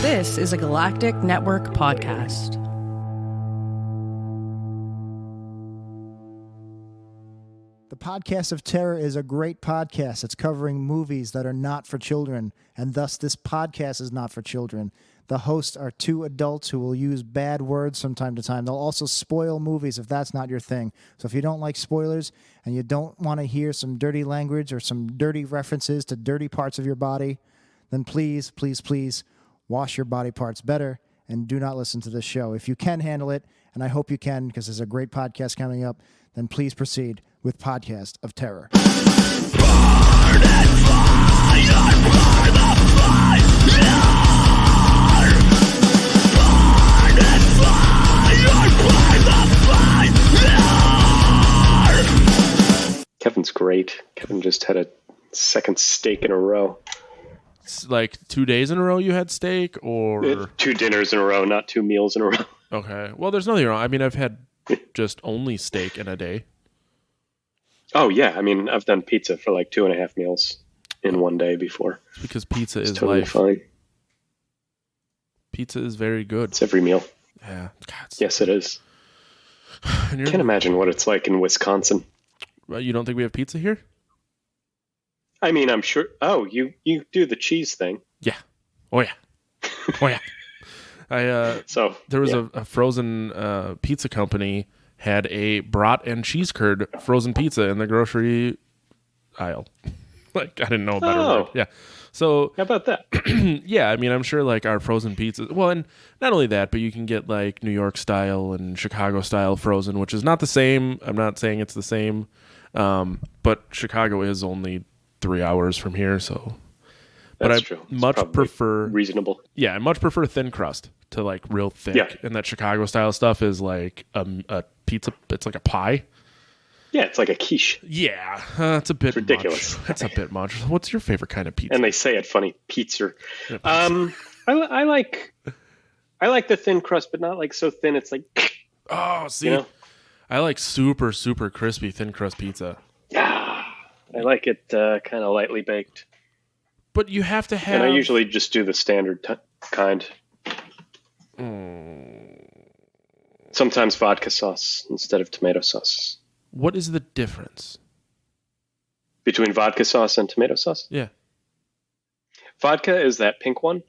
This is a Galactic Network podcast. The Podcast of Terror is a great podcast. It's covering movies that are not for children, and thus this podcast is not for children. The hosts are two adults who will use bad words from time to time. They'll also spoil movies if that's not your thing. So if you don't like spoilers and you don't want to hear some dirty language or some dirty references to dirty parts of your body, then please, please, please wash your body parts better and do not listen to this show. If you can handle it, and I hope you can because there's a great podcast coming up, then please proceed with Podcast of Terror. Kevin's great. Kevin just had a second steak in a row. It's like 2 days in a row you had steak, or 2 dinners in a row, not 2 meals in a row. Okay. Well, there's nothing wrong. I mean, I've had just only steak in a day. Oh yeah, I mean, I've done pizza for like 2.5 meals in one day before. It's because pizza is totally life. Fine. Pizza is very good. It's every meal. Yeah. God, Yes, it is. I can't imagine what it's like in Wisconsin. Well, you don't think we have pizza here? I mean, I'm sure. Oh, you do the cheese thing. Yeah. Oh yeah. Oh yeah. So there was yeah. a frozen pizza company had a brat and cheese curd frozen pizza in the grocery aisle. Like, I didn't know about it. Oh. Yeah. So How about that? yeah, I mean, I'm sure like our frozen pizzas. Well, and not only that, but you can get like New York style and Chicago style frozen, which is not the same. I'm not saying it's the same, but Chicago is only 3 hours from here, so. That's but I true. It's much probably prefer reasonable. Yeah, I much prefer thin crust to like real thick. Yeah. And that Chicago style stuff is like a pizza. It's like a pie. Yeah, it's like a quiche. Yeah, it's a bit ridiculous. Much. That's a bit much. What's your favorite kind of pizza? And they say it funny, pizza. Yeah, pizza. I like the thin crust, but not like so thin it's like. Oh, see, You know? I like super super crispy thin crust pizza. Yeah, I like it kind of lightly baked. But you have to have. And I usually just do the standard kind. Sometimes vodka sauce instead of tomato sauce. What is the difference? Between vodka sauce and tomato sauce? Yeah. Vodka is that pink one,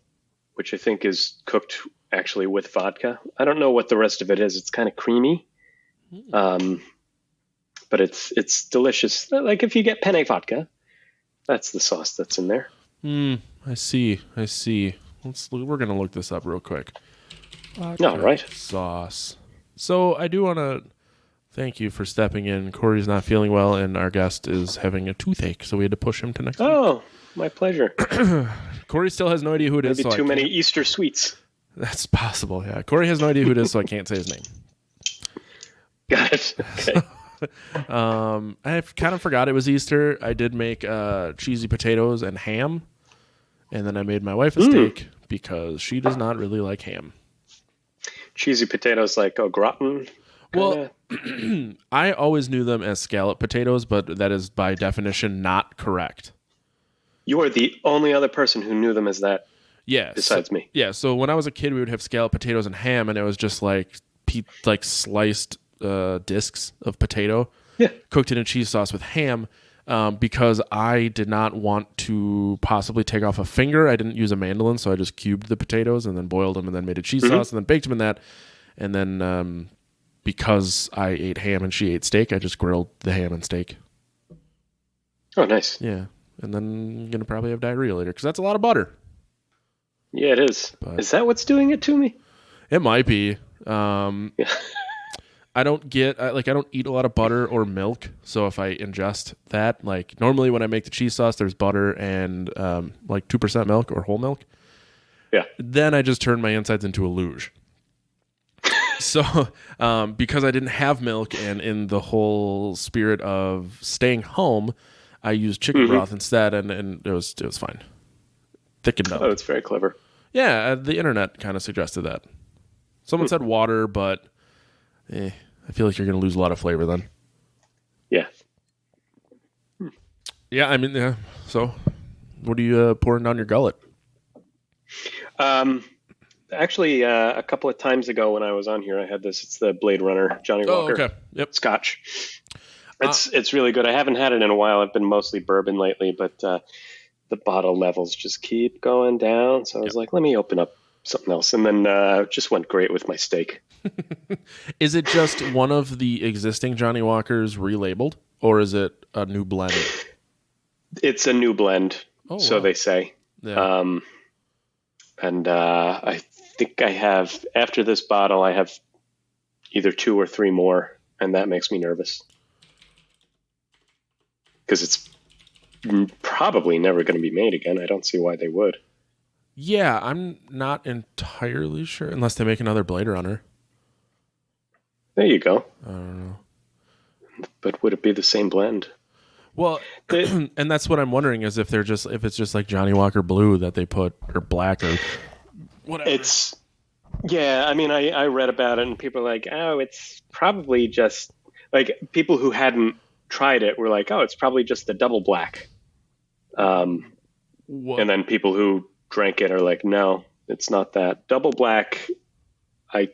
which I think is cooked actually with vodka. I don't know what the rest of it is. It's kind of creamy. But it's delicious. Like if you get penne vodka, that's the sauce that's in there. I see. We're gonna look this up real quick. No, right? Sauce. So I do want to thank you for stepping in. Corey's not feeling well, and our guest is having a toothache, so we had to push him to next week. Oh, my pleasure. Corey still has no idea who it is. Maybe so too many Easter sweets. That's possible, yeah. Corey has no idea who it is, so I can't say his name. Got it. Okay. I kind of forgot it was Easter. I did make cheesy potatoes and ham, and then I made my wife a steak because she does not really like ham. Cheesy potatoes like au gratin. Well, I always knew them as scallop potatoes, but that is by definition not correct. You are the only other person who knew them as that. Yeah. Besides me. Yeah. So when I was a kid, we would have scallop potatoes and ham, and it was just like sliced discs of potato, cooked in a cheese sauce with ham. Because I did not want to possibly take off a finger. I didn't use a mandolin, so I just cubed the potatoes and then boiled them and then made a cheese sauce and then baked them in that. And then because I ate ham and she ate steak, I just grilled the ham and steak. Oh, nice. Yeah. And then I'm going to probably have diarrhea later because that's a lot of butter. Yeah, it is. But is that what's doing it to me? It might be. I don't eat a lot of butter or milk. So if I ingest that, like normally when I make the cheese sauce, there's butter and like 2% milk or whole milk. Yeah. Then I just turn my insides into a luge. So because I didn't have milk and in the whole spirit of staying home, I used chicken broth instead, and it was fine. Thickened up. Oh, that's very clever. Yeah, the internet kind of suggested that. Someone said water, but I feel like you're going to lose a lot of flavor then. Yeah. Yeah, I mean, yeah. So, what are you pouring down your gullet? Actually, a couple of times ago when I was on here, I had this. It's the Blade Runner Johnny Walker okay. Yep. Scotch. It's really good. I haven't had it in a while. I've been mostly bourbon lately, but the bottle levels just keep going down. So I was like, let me open up something else. And then just went great with my steak. Is it just one of the existing Johnny Walkers relabeled, or is it a new blend? It's a new blend, so wow. they say. Yeah. And I think I have, after this bottle, I have either 2 or 3 more, and that makes me nervous. Because it's probably never going to be made again. I don't see why they would. Yeah, I'm not entirely sure, unless they make another Blade Runner. There you go. I don't know. But would it be the same blend? Well, and that's what I'm wondering is if it's just like Johnny Walker Blue that they put, or black, or whatever. Yeah, I mean, I read about it and people are like, oh, it's probably just, like, people who hadn't tried it were like, oh, it's probably just the double black. And then people who drank it are like, no, it's not that. Double black, I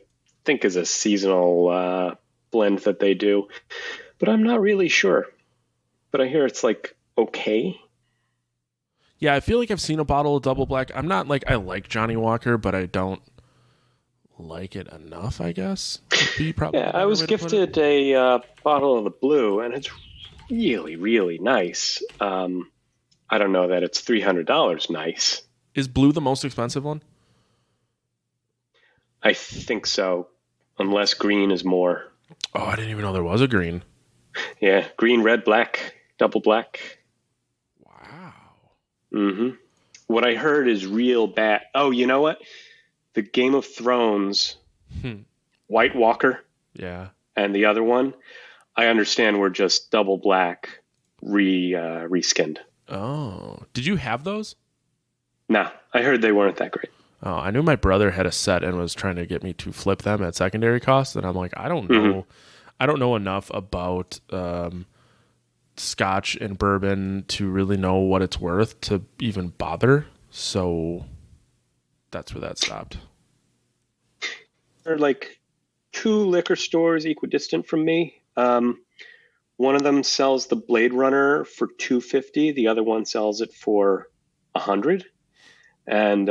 think, is a seasonal blend that they do, but I'm not really sure. But I hear it's like okay. Yeah, I feel like I've seen a bottle of double black. I'm not like, I like Johnny Walker, but I don't like it enough, I guess. Yeah, I was gifted a bottle of the blue, and it's really, really nice. I don't know that it's $300 nice. Is blue the most expensive one? I think so, unless green is more. Oh, I didn't even know there was a green. Yeah, green, red, black, double black. Wow. Mm-hmm. What I heard is real bad. Oh, you know what? The Game of Thrones White Walker. Yeah. And the other one, I understand, were just double black reskinned. Oh. Did you have those? Nah, I heard they weren't that great. Oh, I knew my brother had a set and was trying to get me to flip them at secondary cost, and I'm like, I don't know. Mm-hmm. I don't know enough about Scotch and bourbon to really know what it's worth to even bother. So that's where that stopped. There are like 2 liquor stores equidistant from me. One of them sells the Blade Runner for $250. The other one sells it for $100. And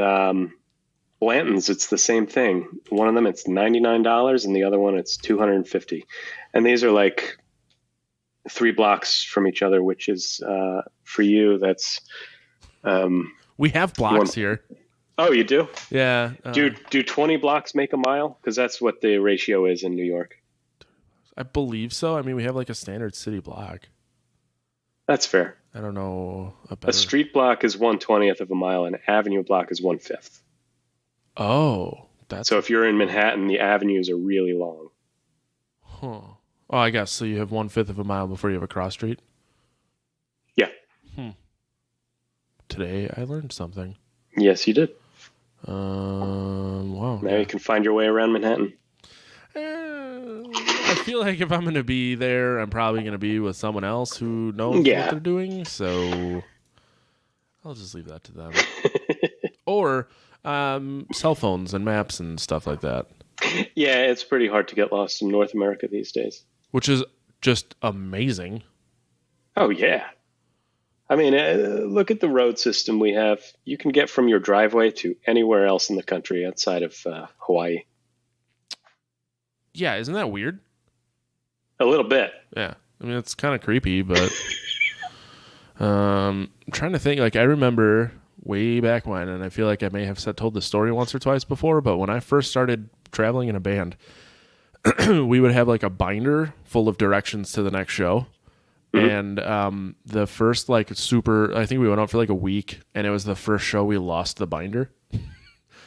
Blanton's, it's the same thing. One of them, it's $99, and the other one, it's $250. And these are like 3 blocks from each other, which is for you. That's we have blocks here. Oh, you do? Yeah. Do 20 blocks make a mile? Because that's what the ratio is in New York. I believe so. I mean, we have like a standard city block. That's fair. I don't know. A street block is 1/20th of a mile, and an avenue block is 1/5. Oh, that's so if you're in Manhattan, the avenues are really long. Huh. Oh, I guess so. You have 1/5 of a mile before you have a cross street. Yeah. Today I learned something. Yes, you did. Wow. Now you can find your way around Manhattan. I feel like if I'm going to be there, I'm probably going to be with someone else who knows what they're doing. So I'll just leave that to them. Or cell phones and maps and stuff like that. Yeah, it's pretty hard to get lost in North America these days. Which is just amazing. Oh, yeah. I mean, look at the road system we have. You can get from your driveway to anywhere else in the country outside of Hawaii. Yeah, isn't that weird? A little bit. Yeah. I mean, it's kind of creepy, but I'm trying to think. Like, I remember way back when, and I feel like I may have told the story once or twice before, but when I first started traveling in a band, we would have like a binder full of directions to the next show. Mm-hmm. And the first I think we went out for like a week, and it was the first show we lost the binder.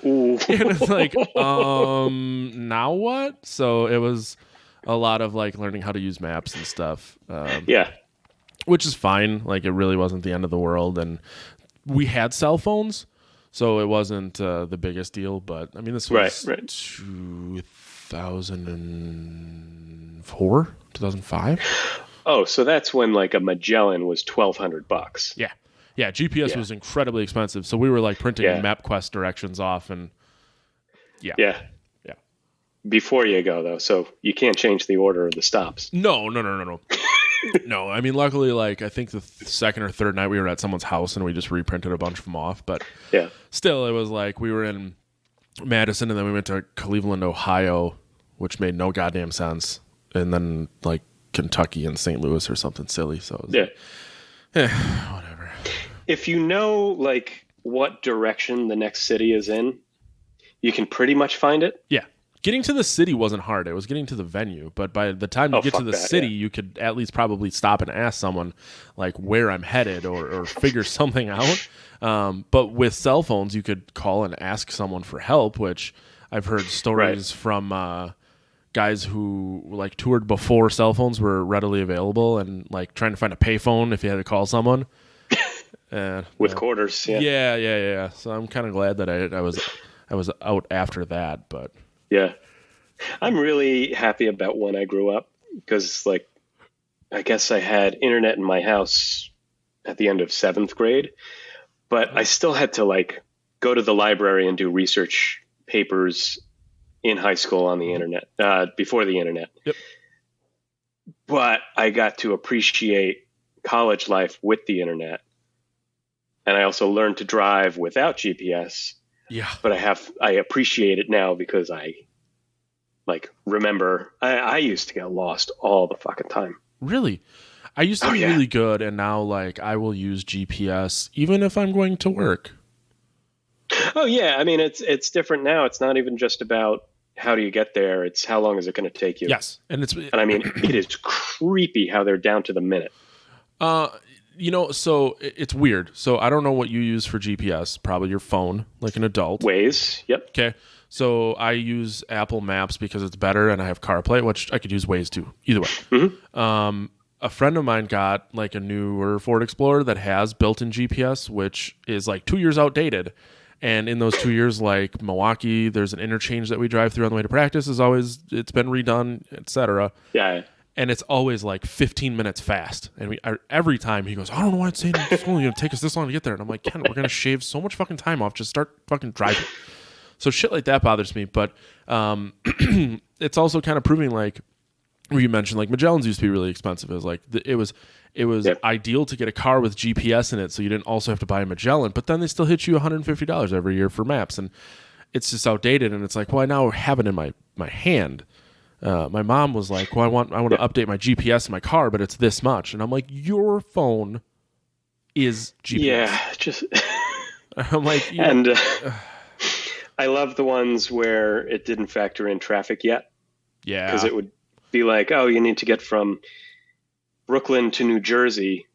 Ooh. And it's like, now what? So it was a lot of like learning how to use maps and stuff. Yeah. Which is fine. Like, it really wasn't the end of the world. And we had cell phones, so it wasn't the biggest deal. But I mean, this was 2004, 2005. Oh, so that's when like a Magellan was $1,200. Yeah. Yeah, GPS was incredibly expensive, so we were like printing MapQuest directions off, and Yeah. Yeah. Yeah. Before you go, though, so you can't change the order of the stops. No. No, I mean, luckily, like, I think the second or third night we were at someone's house and we just reprinted a bunch of them off. But yeah, still, it was like we were in Madison and then we went to Cleveland, Ohio, which made no goddamn sense. And then, like, Kentucky and St. Louis or something silly. So, it was whatever. If you know, like, what direction the next city is in, you can pretty much find it. Yeah. Getting to the city wasn't hard. It was getting to the venue. But by the time you get to the city, you could at least probably stop and ask someone, like, where I'm headed or figure something out. But with cell phones, you could call and ask someone for help, which I've heard stories from guys who, like, toured before cell phones were readily available and, like, trying to find a payphone if you had to call someone. With quarters, Yeah. So I'm kind of glad that I was out after that, but... Yeah. I'm really happy about when I grew up because, like, I guess I had internet in my house at the end of 7th grade, but I still had to, like, go to the library and do research papers in high school on the internet, before the internet. Yep. But I got to appreciate college life with the internet. And I also learned to drive without GPS. Yeah. But I appreciate it now because I, like, remember I used to get lost all the fucking time. Really? I used to be really good, and now, like, I will use GPS even if I'm going to work. Oh yeah, I mean it's different now. It's not even just about how do you get there. It's how long is it going to take you? Yes, and I mean it is creepy how they're down to the minute. So it's weird. So I don't know what you use for GPS. Probably your phone, like an adult. Waze. Yep. Okay. So I use Apple Maps because it's better, and I have CarPlay, which I could use Waze too. Either way. Mm-hmm. A friend of mine got, like, a newer Ford Explorer that has built-in GPS, which is, like, 2 years outdated. And in those 2 years, like, Milwaukee, there's an interchange that we drive through on the way to practice. It's been redone, etc. Yeah. And it's always like 15 minutes fast. And every time he goes, I don't know why it's saying it's only going to take us this long to get there. And I'm like, Ken, we're going to shave so much fucking time off. Just start fucking driving. So shit like that bothers me. But it's also kind of proving, like, you mentioned, like, Magellans used to be really expensive. It was like, it was ideal to get a car with GPS in it so you didn't also have to buy a Magellan. But then they still hit you $150 every year for maps. And it's just outdated. And it's like, well, I now have it in my hand. My mom was like, well, I want to update my GPS in my car, but it's this much. And I'm like, your phone is GPS. Yeah, just I'm like, and I love the ones where it didn't factor in traffic yet. Yeah. Because it would be like, oh, you need to get from Brooklyn to New Jersey.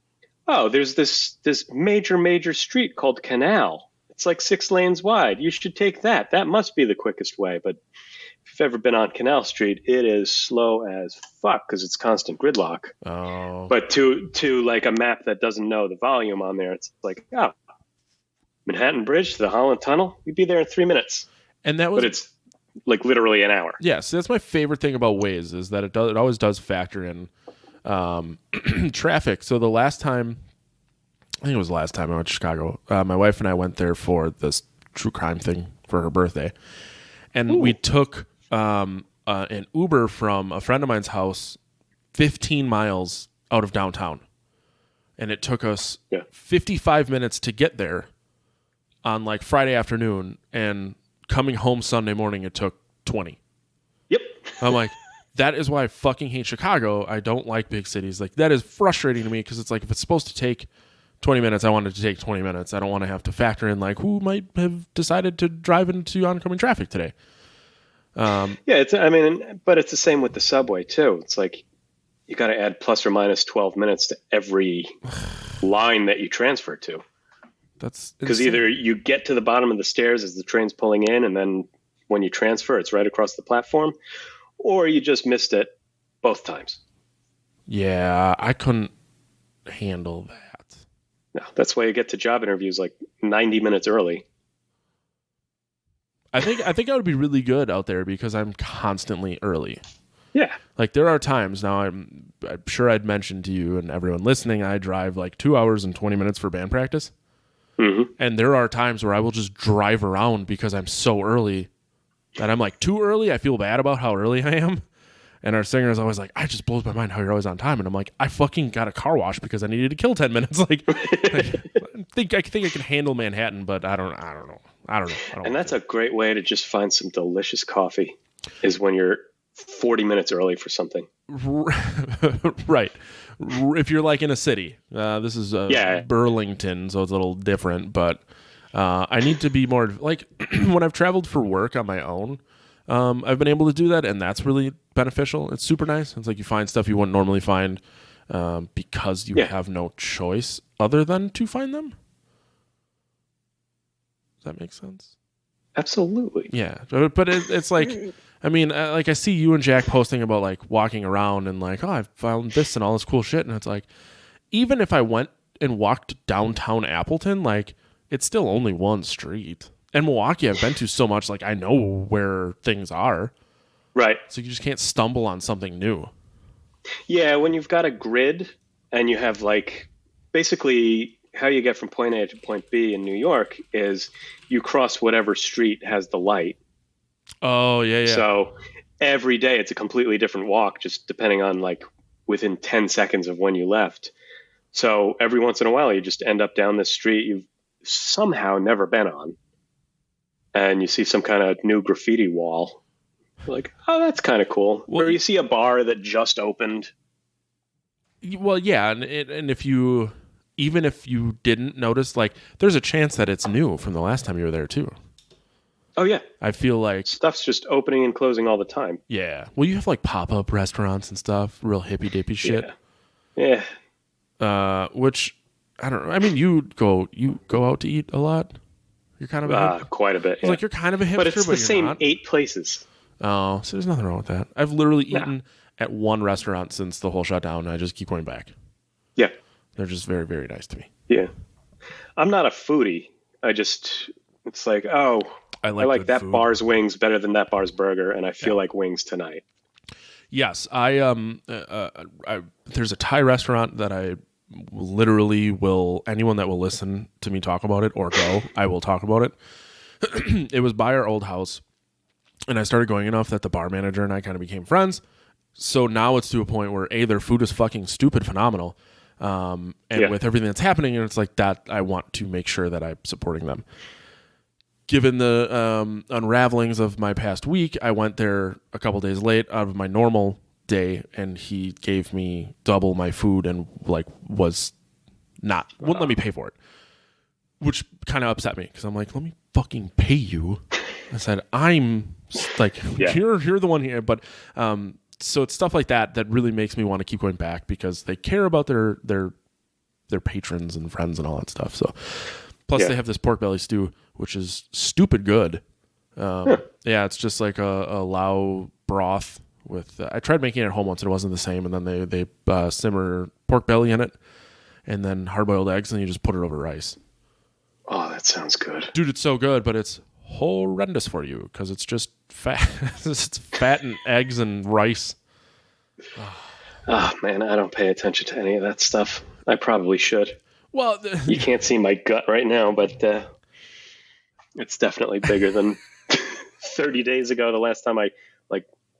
Oh, there's this major street called Canal. It's like 6 lanes wide. You should take that. That must be the quickest way. But if you've ever been on Canal Street, it is slow as fuck because it's constant gridlock. Oh. But to like a map that doesn't know the volume on there, it's like, oh, Manhattan Bridge to the Holland Tunnel, you'd be there in 3 minutes. And that was, but it's like literally an hour. Yes, that's my favorite thing about Waze is that it always does factor in traffic. So the last time, I think it was the last time I went to Chicago, my wife and I went there for this true crime thing for her birthday. And we took an Uber from a friend of mine's house 15 miles out of downtown. And it took us 55 minutes to get there on, like, Friday afternoon. And coming home Sunday morning, it took 20. Yep. I'm like, that is why I fucking hate Chicago. I don't like big cities. Like, that is frustrating to me because it's like, if it's supposed to take 20 minutes, I want it to take 20 minutes. I don't want to have to factor in, like, who might have decided to drive into oncoming traffic today. But it's the same with the subway too. It's like you got to add plus or minus 12 minutes to every line that you transfer to. That's because either you get to the bottom of the stairs as the train's pulling in, and then when you transfer, it's right across the platform, or you just missed it both times. Yeah, I couldn't handle that. No, that's why you get to job interviews like 90 minutes early. I think I would be really good out there because I'm constantly early. Yeah. Like, there are times now, I'm sure I'd mentioned to you and everyone listening, I drive like 2 hours and 20 minutes for band practice. Mm-hmm. And there are times where I will just drive around because I'm so early that I'm like too early. I feel bad about how early I am. And our singer is always like, I just blows my mind how you're always on time. And I'm like, I fucking got a car wash because I needed to kill 10 minutes. I think I can handle Manhattan, but I don't know. And that's a great way to just find some delicious coffee is when you're 40 minutes early for something. Right. If you're like in a city, this is Burlington, so it's a little different, but I need to be more like when I've traveled for work on my own. I've been able to do that, and that's really beneficial. It's super nice. It's like you find stuff you wouldn't normally find because you have no choice other than to find them. Does that make sense? Absolutely. Yeah, but it's like, I mean, like I see you and Jack posting about like walking around and like, oh, I found this and all this cool shit, and it's like, even if I went and walked downtown Appleton, like it's still only one street. And Milwaukee, I've been to so much, like I know where things are. Right. So you just can't stumble on something new. Yeah, when you've got a grid and you have like basically how you get from point A to point B in New York is you cross whatever street has the light. Oh, yeah. So every day it's a completely different walk, just depending on like within 10 seconds of when you left. So every once in a while, you just end up down this street you've somehow never been on. And you see some kind of new graffiti wall. You're like, oh, that's kind of cool. Or you see a bar that just opened. Well, yeah, and if you, even if you didn't notice, like, there's a chance that it's new from the last time you were there too. Oh yeah, I feel like stuff's just opening and closing all the time. Yeah, well, you have like pop-up restaurants and stuff, real hippy dippy shit. Yeah. Which I don't know. I mean, you go out to eat a lot. You're kind of quite a bit. Like you're kind of a hipster, but it's the same not. 8 places. Oh, so there's nothing wrong with that. I've literally eaten at one restaurant since the whole shutdown, and I just keep going back. Yeah, they're just very, very nice to me. Yeah, I'm not a foodie. It's like, oh, I like that food. Bar's wings better than that bar's burger, and I feel like wings tonight. Yes, I there's a Thai restaurant that I literally will, anyone that will listen to me talk about it or go, I will talk about it. It was by our old house, and I started going enough that the bar manager and I kind of became friends. So now it's to a point where their food is fucking stupid phenomenal. And with everything that's happening, and it's like that, I want to make sure that I'm supporting them. Given the unravelings of my past week, I went there a couple days late out of my normal day, and he gave me double my food and like wouldn't let me pay for it, which kind of upset me because I'm like, let me fucking pay you. I said, I'm like, you're the one here, but so it's stuff like that really makes me want to keep going back because they care about their patrons and friends and all that stuff. So plus they have this pork belly stew, which is stupid good. Yeah, it's just like a Lao broth with. I tried making it at home once and it wasn't the same. And then they simmer pork belly in it, and then hard boiled eggs, and you just put it over rice. Oh, that sounds good, dude! It's so good, but it's horrendous for you because it's just fat. It's fat and eggs and rice. Oh man, I don't pay attention to any of that stuff. I probably should. Well, you can't see my gut right now, but it's definitely bigger than 30 days ago, the last time I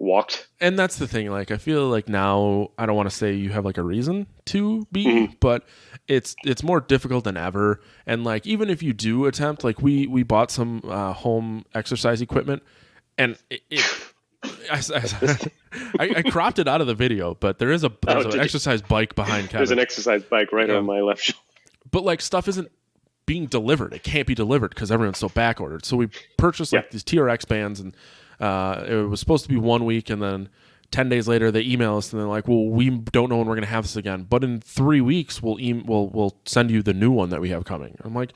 walked. And that's the thing. Like, I feel like now, I don't want to say you have like a reason to be, but it's more difficult than ever. And like, even if you do attempt, like we bought some home exercise equipment, and I cropped it out of the video, but there's an exercise bike behind Kevin. There's an exercise bike right on my left shoulder. But like, stuff isn't being delivered. It can't be delivered because everyone's so back ordered. So we purchased like these TRX bands, and it was supposed to be 1 week, and then 10 days later they email us and they're like, well, we don't know when we're going to have this again, but in 3 weeks we'll send you the new one that we have coming. I'm like,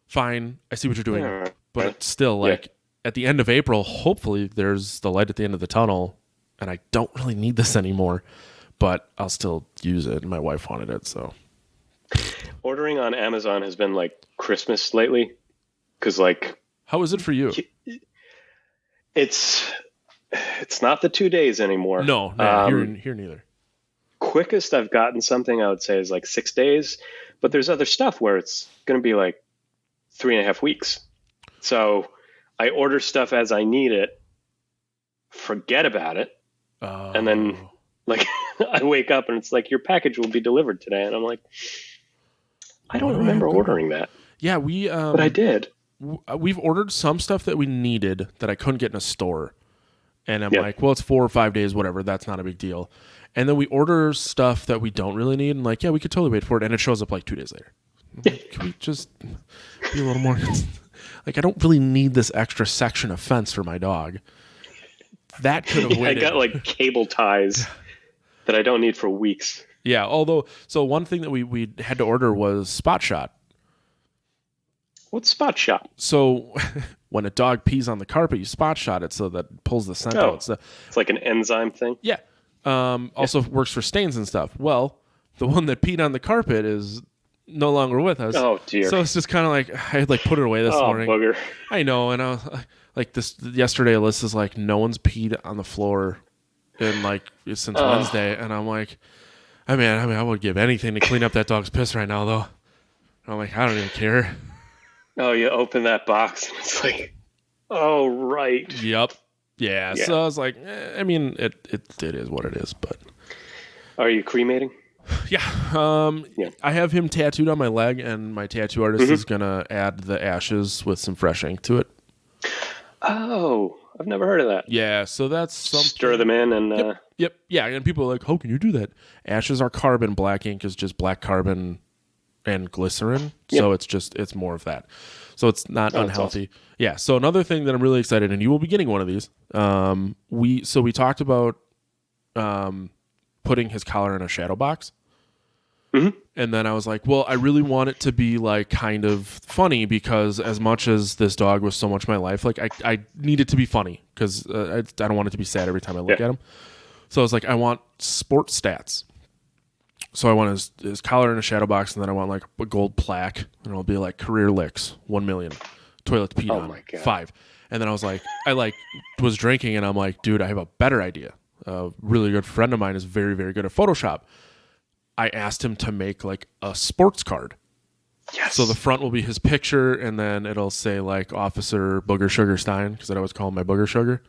fine, I see what you're doing, but it's still like at the end of April, hopefully there's the light at the end of the tunnel, and I don't really need this anymore, but I'll still use it. My wife wanted it, so. Ordering on Amazon has been like Christmas lately, because like, how is it for you? It's not the 2 days anymore. No, here neither. Quickest I've gotten something, I would say, is like 6 days, but there's other stuff where it's going to be like 3.5 weeks. So I order stuff as I need it, forget about it. Oh. And then like I wake up and it's like, your package will be delivered today. And I'm like, I don't remember ordering that. Yeah, but I did. We've ordered some stuff that we needed that I couldn't get in a store. And I'm like, well, it's 4 or 5 days, whatever. That's not a big deal. And then we order stuff that we don't really need. And like, yeah, we could totally wait for it. And it shows up like 2 days later. Can we just be a little more... Like, I don't really need this extra section of fence for my dog. That could have waited. I got like cable ties that I don't need for weeks. Yeah, although, so one thing that we had to order was Spot Shot. What's Spot Shot? So when a dog pees on the carpet, you spot shot it so that it pulls the scent out. So, it's like an enzyme thing? Yeah. Also works for stains and stuff. Well, the one that peed on the carpet is no longer with us. Oh, dear. So it's just kind of like, I had like put it away this morning. Bugger. I know, and I was like, yesterday, Alyssa's like, no one's peed on the floor in like since Wednesday, and I'm like, I mean, I would give anything to clean up that dog's piss right now, though. And I'm like, I don't even care. Oh, you open that box and it's like, oh, right. Yep. Yeah. So I was like, I mean, it is what it is, but. Are you cremating? Yeah. I have him tattooed on my leg, and my tattoo artist is going to add the ashes with some fresh ink to it. Oh, I've never heard of that. Yeah. So that's something. Stir them in and. Yep. Yeah. And people are like, how can you do that? Ashes are carbon. Black ink is just black carbon and glycerin. So it's more of that. So it's not unhealthy. Awesome. Yeah. So another thing that I'm really excited, and you will be getting one of these. We talked about putting his collar in a shadow box. Mm-hmm. And then I was like, well, I really want it to be like kind of funny, because as much as this dog was so much my life, like I need it to be funny, because I don't want it to be sad every time I look at him. So I was like, I want sports stats. So I want his collar in a shadow box, and then I want like a gold plaque, and it'll be like career licks, 1 million, toilet peed on, 5. And then I was like, was drinking, and I'm like, dude, I have a better idea. A really good friend of mine is very, very good at Photoshop. I asked him to make like a sports card. Yes. So the front will be his picture, and then it'll say like Officer Booger Sugarstein, because I always call him my Booger Sugar.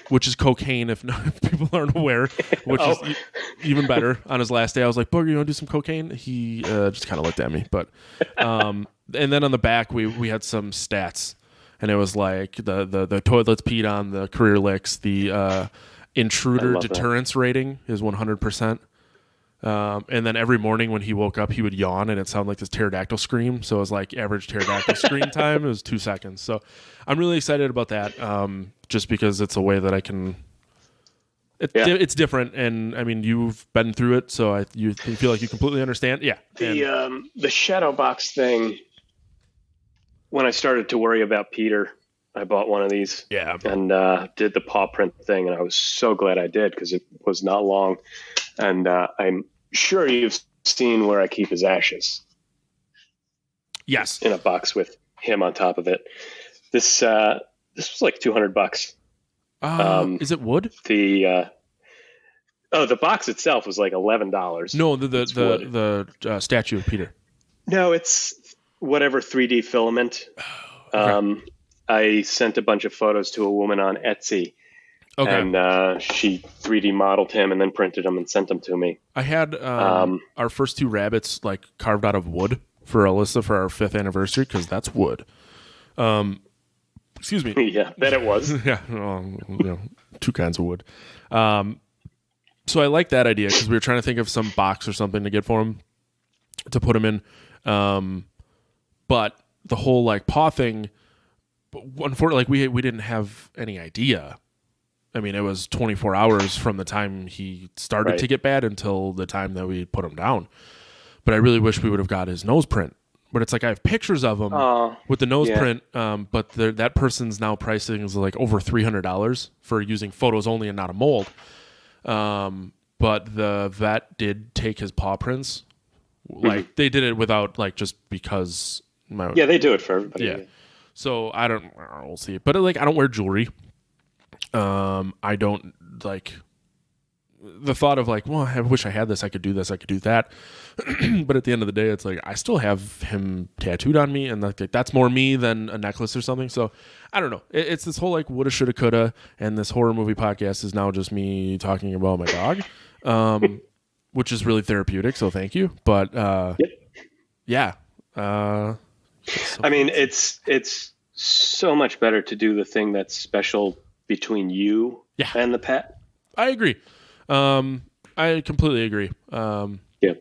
Which is cocaine, if people aren't aware, which is even better. On his last day, I was like, Booger, you want to do some cocaine? He just kind of looked at me. But and then on the back, we had some stats, and it was like the toilets peed on, the career licks, the intruder deterrence rating is 100%. And then every morning when he woke up, he would yawn, and it sounded like this pterodactyl scream. So it was like average pterodactyl scream time. It was 2 seconds. So I'm really excited about that. Just because it's a way that I can. It's different, and I mean, you've been through it, so you feel like you completely understand. Yeah. The shadow box thing. When I started to worry about Peter, I bought one of these. Yeah. And did the paw print thing, and I was so glad I did, because it was not long. And I'm sure you've seen where I keep his ashes. Yes. In a box with him on top of it. This was like $200. Is it wood? The box itself was like $11. No, the statue of Peter. No, it's whatever 3D filament. Okay. I sent a bunch of photos to a woman on Etsy. Okay. And she 3D modeled him and then printed them and sent them to me. I had our first 2 rabbits like carved out of wood for Alyssa for our 5th anniversary, because that's wood. Excuse me. Yeah, bet it was. Yeah, 2 kinds of wood. So I like that idea, because we were trying to think of some box or something to get for him to put him in. But the whole like paw thing, unfortunately, like we didn't have any idea. I mean, it was 24 hours from the time he started to get bad until the time that we put him down. But I really wish we would have got his nose print. But it's like I have pictures of him with the nose print, but that person's now pricing is like over $300 for using photos only and not a mold. But the vet did take his paw prints. Like they did it without like just because. They do it for everybody. Yeah. So we'll see. But like I don't wear jewelry. I don't like the thought of like, well, I wish I had this. I could do this. I could do that. But at the end of the day, it's like I still have him tattooed on me, and like that's more me than a necklace or something. So I don't know. It's this whole like woulda, shoulda, coulda, and this horror movie podcast is now just me talking about my dog, which is really therapeutic. So thank you. But yeah. So I mean, it's so much better to do the thing that's special between you and the pet. I agree. I completely agree. Yeah.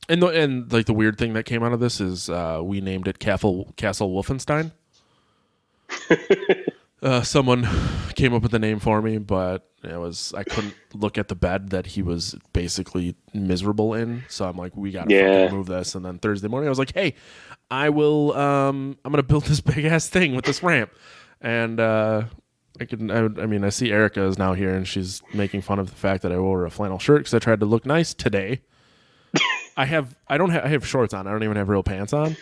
And like the weird thing that came out of this is we named it Castle Wolfenstein. Someone came up with the name for me, but I couldn't look at the bed that he was basically miserable in. So I'm like, we gotta fucking move this. And then Thursday morning, I was like, hey, I'm gonna build this big ass thing with this ramp, and I see Erica is now here, and she's making fun of the fact that I wore a flannel shirt because I tried to look nice today. I have shorts on. I don't even have real pants on,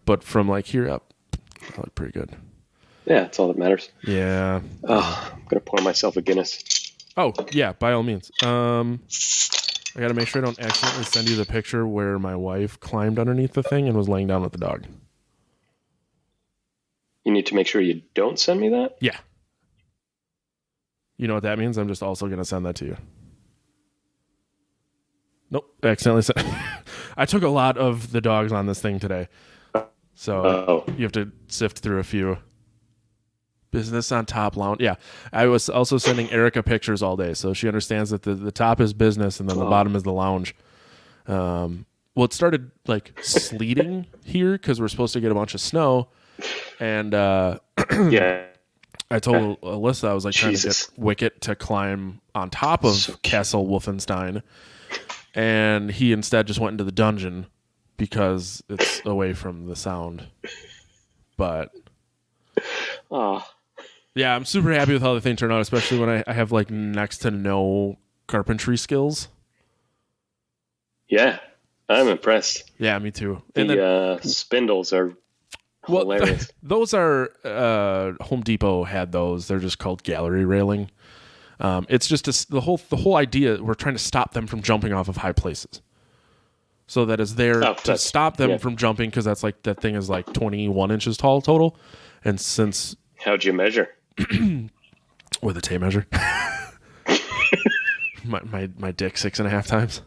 but from like here up, I look pretty good. Yeah, that's all that matters. Yeah. Oh, I'm gonna pour myself a Guinness. Oh yeah, by all means. I gotta make sure I don't accidentally send you the picture where my wife climbed underneath the thing and was laying down with the dog. You need to make sure you don't send me that? Yeah. You know what that means? I'm just also gonna send that to you. Nope, accidentally sent. I took a lot of the dogs on this thing today, so you have to sift through a few. Business on top lounge. Yeah. I was also sending Erica pictures all day, so she understands that the top is business and then the bottom is the lounge. Well, it started like sleeting here because we're supposed to get a bunch of snow. And yeah. I told Alyssa I was like trying to get Wicket to climb on top of Castle Wolfenstein. And he instead just went into the dungeon because it's away from the sound. But yeah, I'm super happy with how the thing turned out, especially when I have like next to no carpentry skills. Yeah, I'm impressed. Yeah, me too. The spindles are hilarious. Those are Home Depot had those. They're just called gallery railing. It's just the whole idea. We're trying to stop them from jumping off of high places. So that is there to stop them from jumping because that thing is like 21 inches tall total. And since how'd you measure? With a tape measure. my dick 6.5 times.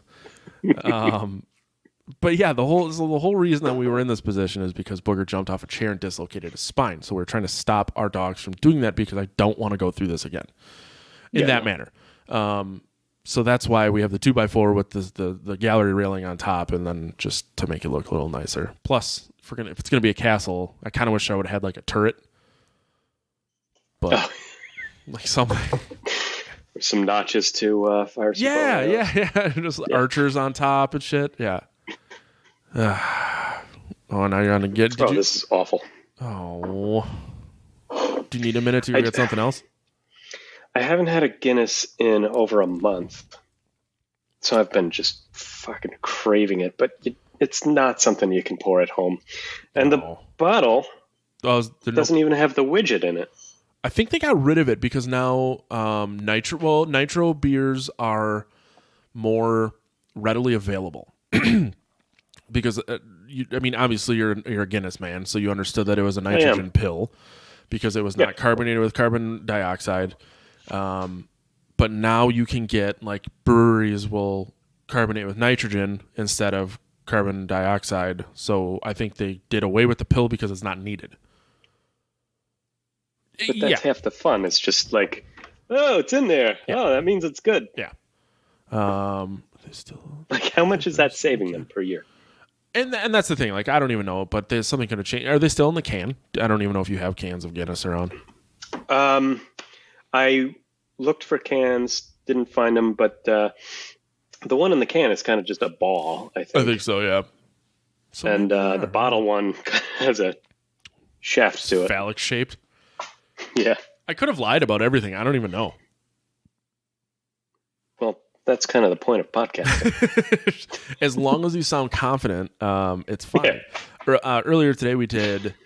But yeah, the whole reason that we were in this position is because Booger jumped off a chair and dislocated his spine. So we're trying to stop our dogs from doing that because I don't want to go through this again in that manner. So that's why we have the 2x4 with the gallery railing on top, and then just to make it look a little nicer. Plus, if it's gonna be a castle, I kind of wish I would have had like a turret. But like something, some notches to fire. Yeah. Just archers on top and shit. Yeah. Oh, now you're on again. This is awful. Oh, do you need a minute to go get something else? I haven't had a Guinness in over a month, so I've been just fucking craving it. But it's not something you can pour at home, and the bottle doesn't even have the widget in it. I think they got rid of it because now nitro beers are more readily available. Because obviously you're a Guinness man, so you understood that it was a nitrogen pill because it was not carbonated with carbon dioxide. But now you can get like breweries will carbonate with nitrogen instead of carbon dioxide. So I think they did away with the pill because it's not needed. But that's half the fun. It's just like, oh, it's in there. Yeah. Oh, that means it's good. Yeah. Like, how much is that saving them per year? And that's the thing. Like, I don't even know, but there's something going to change. Are they still in the can? I don't even know if you have cans of Guinness around. I looked for cans, didn't find them, but the one in the can is kind of just a ball, I think. I think so, yeah. And the bottle one has a shaft to it. Phallic shaped. Yeah. I could have lied about everything. I don't even know. Well, that's kind of the point of podcasting. As long as you sound confident, it's fine. Yeah. Earlier today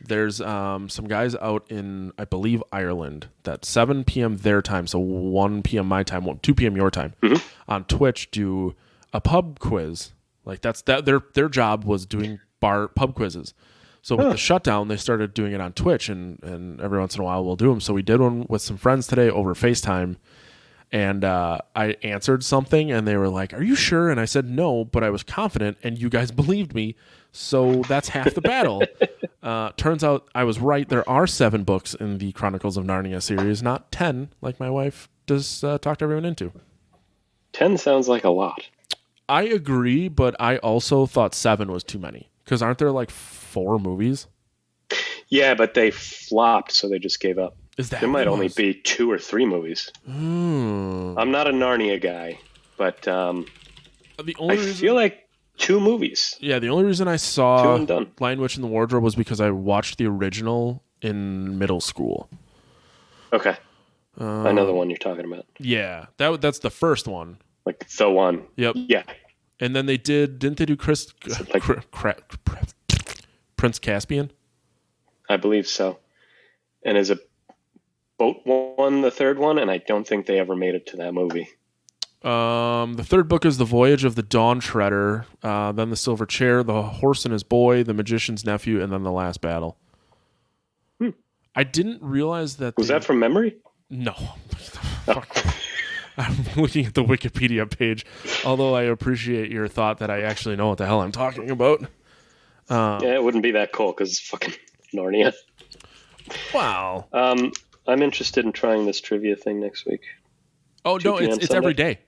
there's some guys out in, I believe, Ireland, that 7 p.m. their time, so 1 p.m. my time, 2 p.m. your time, on Twitch do a pub quiz. Like their job was doing pub quizzes. So with the shutdown, they started doing it on Twitch, and every once in a while we'll do them. So we did one with some friends today over FaceTime. And I answered something, and they were like, "Are you sure?" And I said, "No," but I was confident, and you guys believed me. So that's half the battle. Turns out I was right. There are 7 books in the Chronicles of Narnia series, not 10, like my wife does talked everyone into. 10 sounds like a lot. I agree, but I also thought 7 was too many. Because aren't there like 4 movies? Yeah, but they flopped, so they just gave up. There might only be 2 or 3 movies. I'm not a Narnia guy, but I feel like 2 movies. Yeah, the only reason I saw Lion, Witch, and the Wardrobe was because I watched the original in middle school. Okay. I know the one you're talking about. Yeah, that's the first one. Like the one. Yep. Yeah. And then didn't they do Prince Caspian? I believe so. And is a boat one the third one? And I don't think they ever made it to that movie. The third book is The Voyage of the Dawn Treader, then The Silver Chair, The Horse and His Boy, The Magician's Nephew, and then The Last Battle. I didn't realize that... Was that from memory? No. I'm looking at the Wikipedia page, although I appreciate your thought that I actually know what the hell I'm talking about. Yeah, it wouldn't be that cool because it's fucking Narnia. Wow. I'm interested in trying this trivia thing next week. Oh, no, it's every day.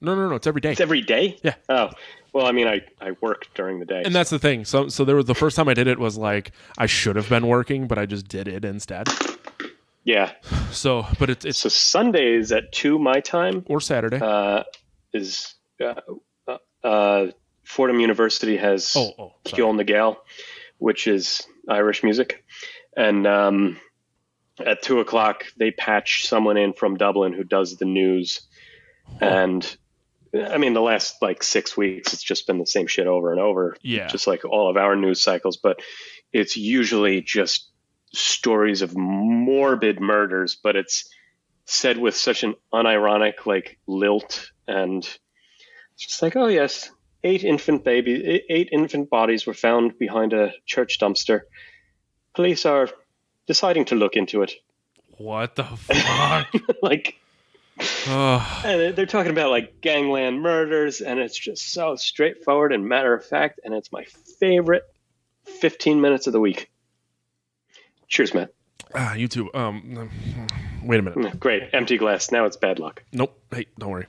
No, it's every day. It's every day? Yeah. Oh, well, I mean, I work during the day. And that's the thing. So there was the first time I did it was like, I should have been working, but I just did it instead. Yeah. So, but it's so Sundays at 2 my time or Saturday is Fordham University has Ciol na Gael, which is Irish music, and at 2:00 they patch someone in from Dublin who does the news, and I mean the last like 6 weeks it's just been the same shit over and over, just like all of our news cycles, but it's usually just stories of morbid murders, but it's said with such an unironic like lilt, and it's just like, oh yes, 8 infant bodies were found behind a church dumpster. Police are deciding to look into it. What the fuck? Like, and they're talking about like gangland murders, and it's just so straightforward and matter of fact, and it's my favorite 15 minutes of the week. Cheers, Matt. You too. Wait a minute. Great. Empty glass. Now it's bad luck. Nope. Hey, don't worry.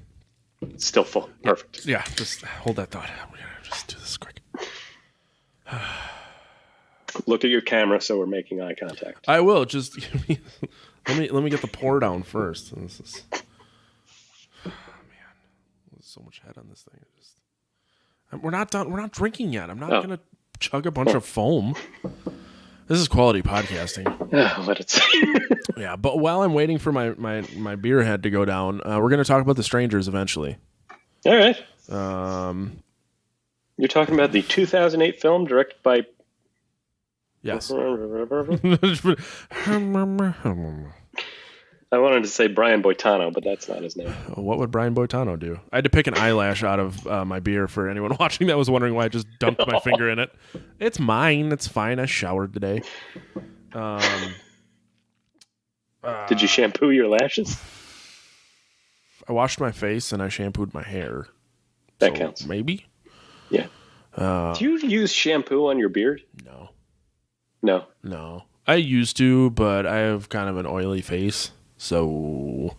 It's still full. Perfect. Yeah, just hold that thought. We're going to just do this quick. Look at your camera so we're making eye contact. I will. Just let me get the pour down first. This is, man, there's so much head on this thing. We're not done. We're not drinking yet. I'm not going to chug a bunch of foam. This is quality podcasting. Let it say. Yeah, but while I'm waiting for my beer head to go down, we're going to talk about The Strangers eventually. All right. You're talking about the 2008 film directed by... Yes. I wanted to say Brian Boitano, but that's not his name. What would Brian Boitano do? I had to pick an eyelash out of my beer for anyone watching that was wondering why I just dumped my finger in it. It's mine. It's fine. I showered today. Did you shampoo your lashes? I washed my face and I shampooed my hair. That counts. Maybe? Yeah. Do you use shampoo on your beard? No. I used to, but I have kind of an oily face. So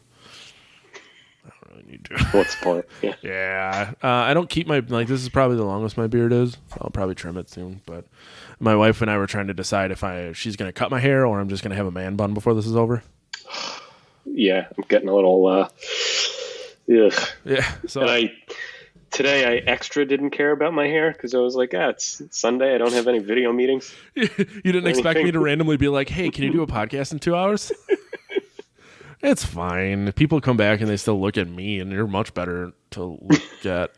I don't really need to. What's the point? Yeah. Yeah. I don't keep this is probably the longest my beard is. I'll probably trim it soon. But my wife and I were trying to decide if she's going to cut my hair or I'm just going to have a man bun before this is over. Yeah. I'm getting a little, ugh. Yeah. So today I extra didn't care about my hair because I was like, it's Sunday. I don't have any video meetings. You didn't expect me to randomly be like, hey, can you do a podcast in 2 hours? It's fine. People come back and they still look at me, and you're much better to look at.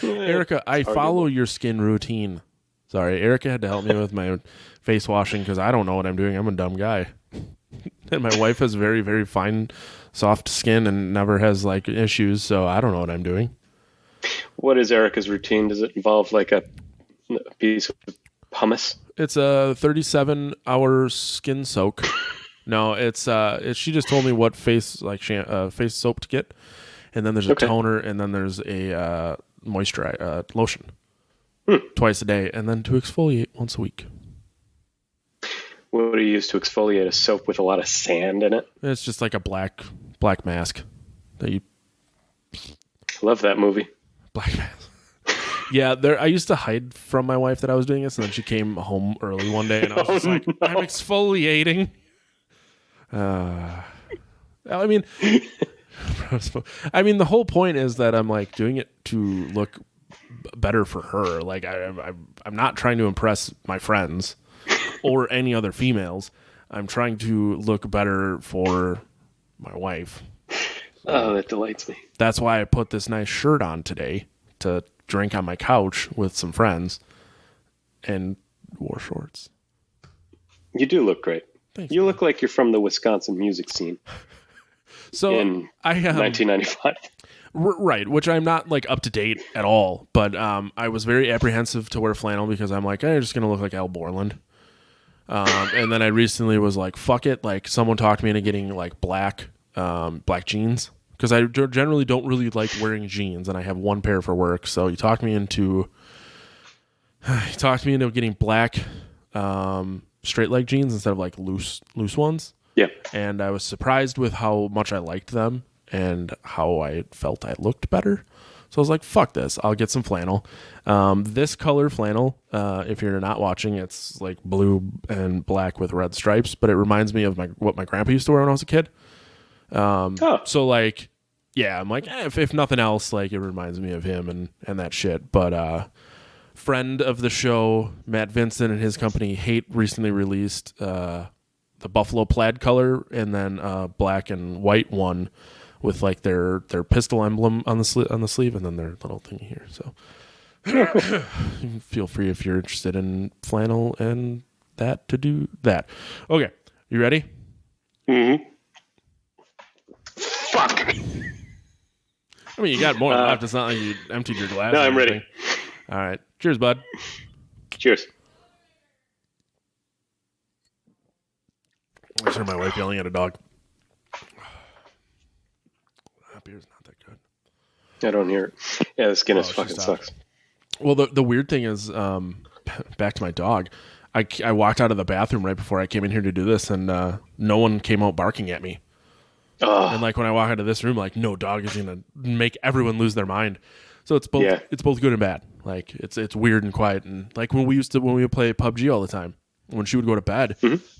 Erica, I follow your skin routine. Sorry, Erica had to help me with my face washing because I don't know what I'm doing. I'm a dumb guy. And my wife has very, very fine, soft skin and never has like issues, so I don't know what I'm doing. What is Erica's routine? Does it involve like a piece of hummus? It's a 37-hour skin soak. No, it's she just told me what face soap to get, and then there's a toner, and then there's a moisturizer lotion twice a day, and then to exfoliate once a week. What do you use to exfoliate a soap with a lot of sand in it? It's just like a black mask that you. Love that movie. Black mask. Yeah, I used to hide from my wife that I was doing this, and then she came home early one day, and I was just like, I'm exfoliating. I mean, the whole point is that I'm like doing it to look better for her. Like I'm not trying to impress my friends or any other females. I'm trying to look better for my wife. Oh, that delights me. That's why I put this nice shirt on today to drink on my couch with some friends and wore shorts. You do look great. Thanks, you look like you're from the Wisconsin music scene. So in I 1995. Right, which I'm not like up to date at all, but I was very apprehensive to wear flannel because I'm like, I'm just gonna look like Al Borland. And then I recently was like, fuck it, like someone talked me into getting like black jeans because I generally don't really like wearing jeans, and I have one pair for work. So he talked me into getting black straight leg jeans instead of like loose ones. Yeah. And I was surprised with how much I liked them and how I felt I looked better. So I was like, fuck this. I'll get some flannel. This color flannel, if you're not watching, it's like blue and black with red stripes, but it reminds me of what my grandpa used to wear when I was a kid. So like, yeah, I'm like, if nothing else, like it reminds me of him and that shit. But friend of the show, Matt Vincent and his company Hate recently released the buffalo plaid color and then black and white one with like their pistol emblem on the sleeve and then their little thing here. So feel free if you're interested in flannel and that to do that. Okay, you ready? Mm-hmm. Fuck. I mean, you got more left. It's not like you emptied your glass. No, I'm ready. All right. Cheers, bud. Cheers. I just heard my wife yelling at a dog. That beer's not that good. I don't hear it. Yeah, the skin is fucking sucks. Well, the weird thing is, back to my dog, I walked out of the bathroom right before I came in here to do this, and no one came out barking at me. And like when I walk out of this room, like no dog is gonna make everyone lose their mind. So it's both good and bad. Like it's weird and quiet, and like when we would play PUBG all the time. When she would go to bed,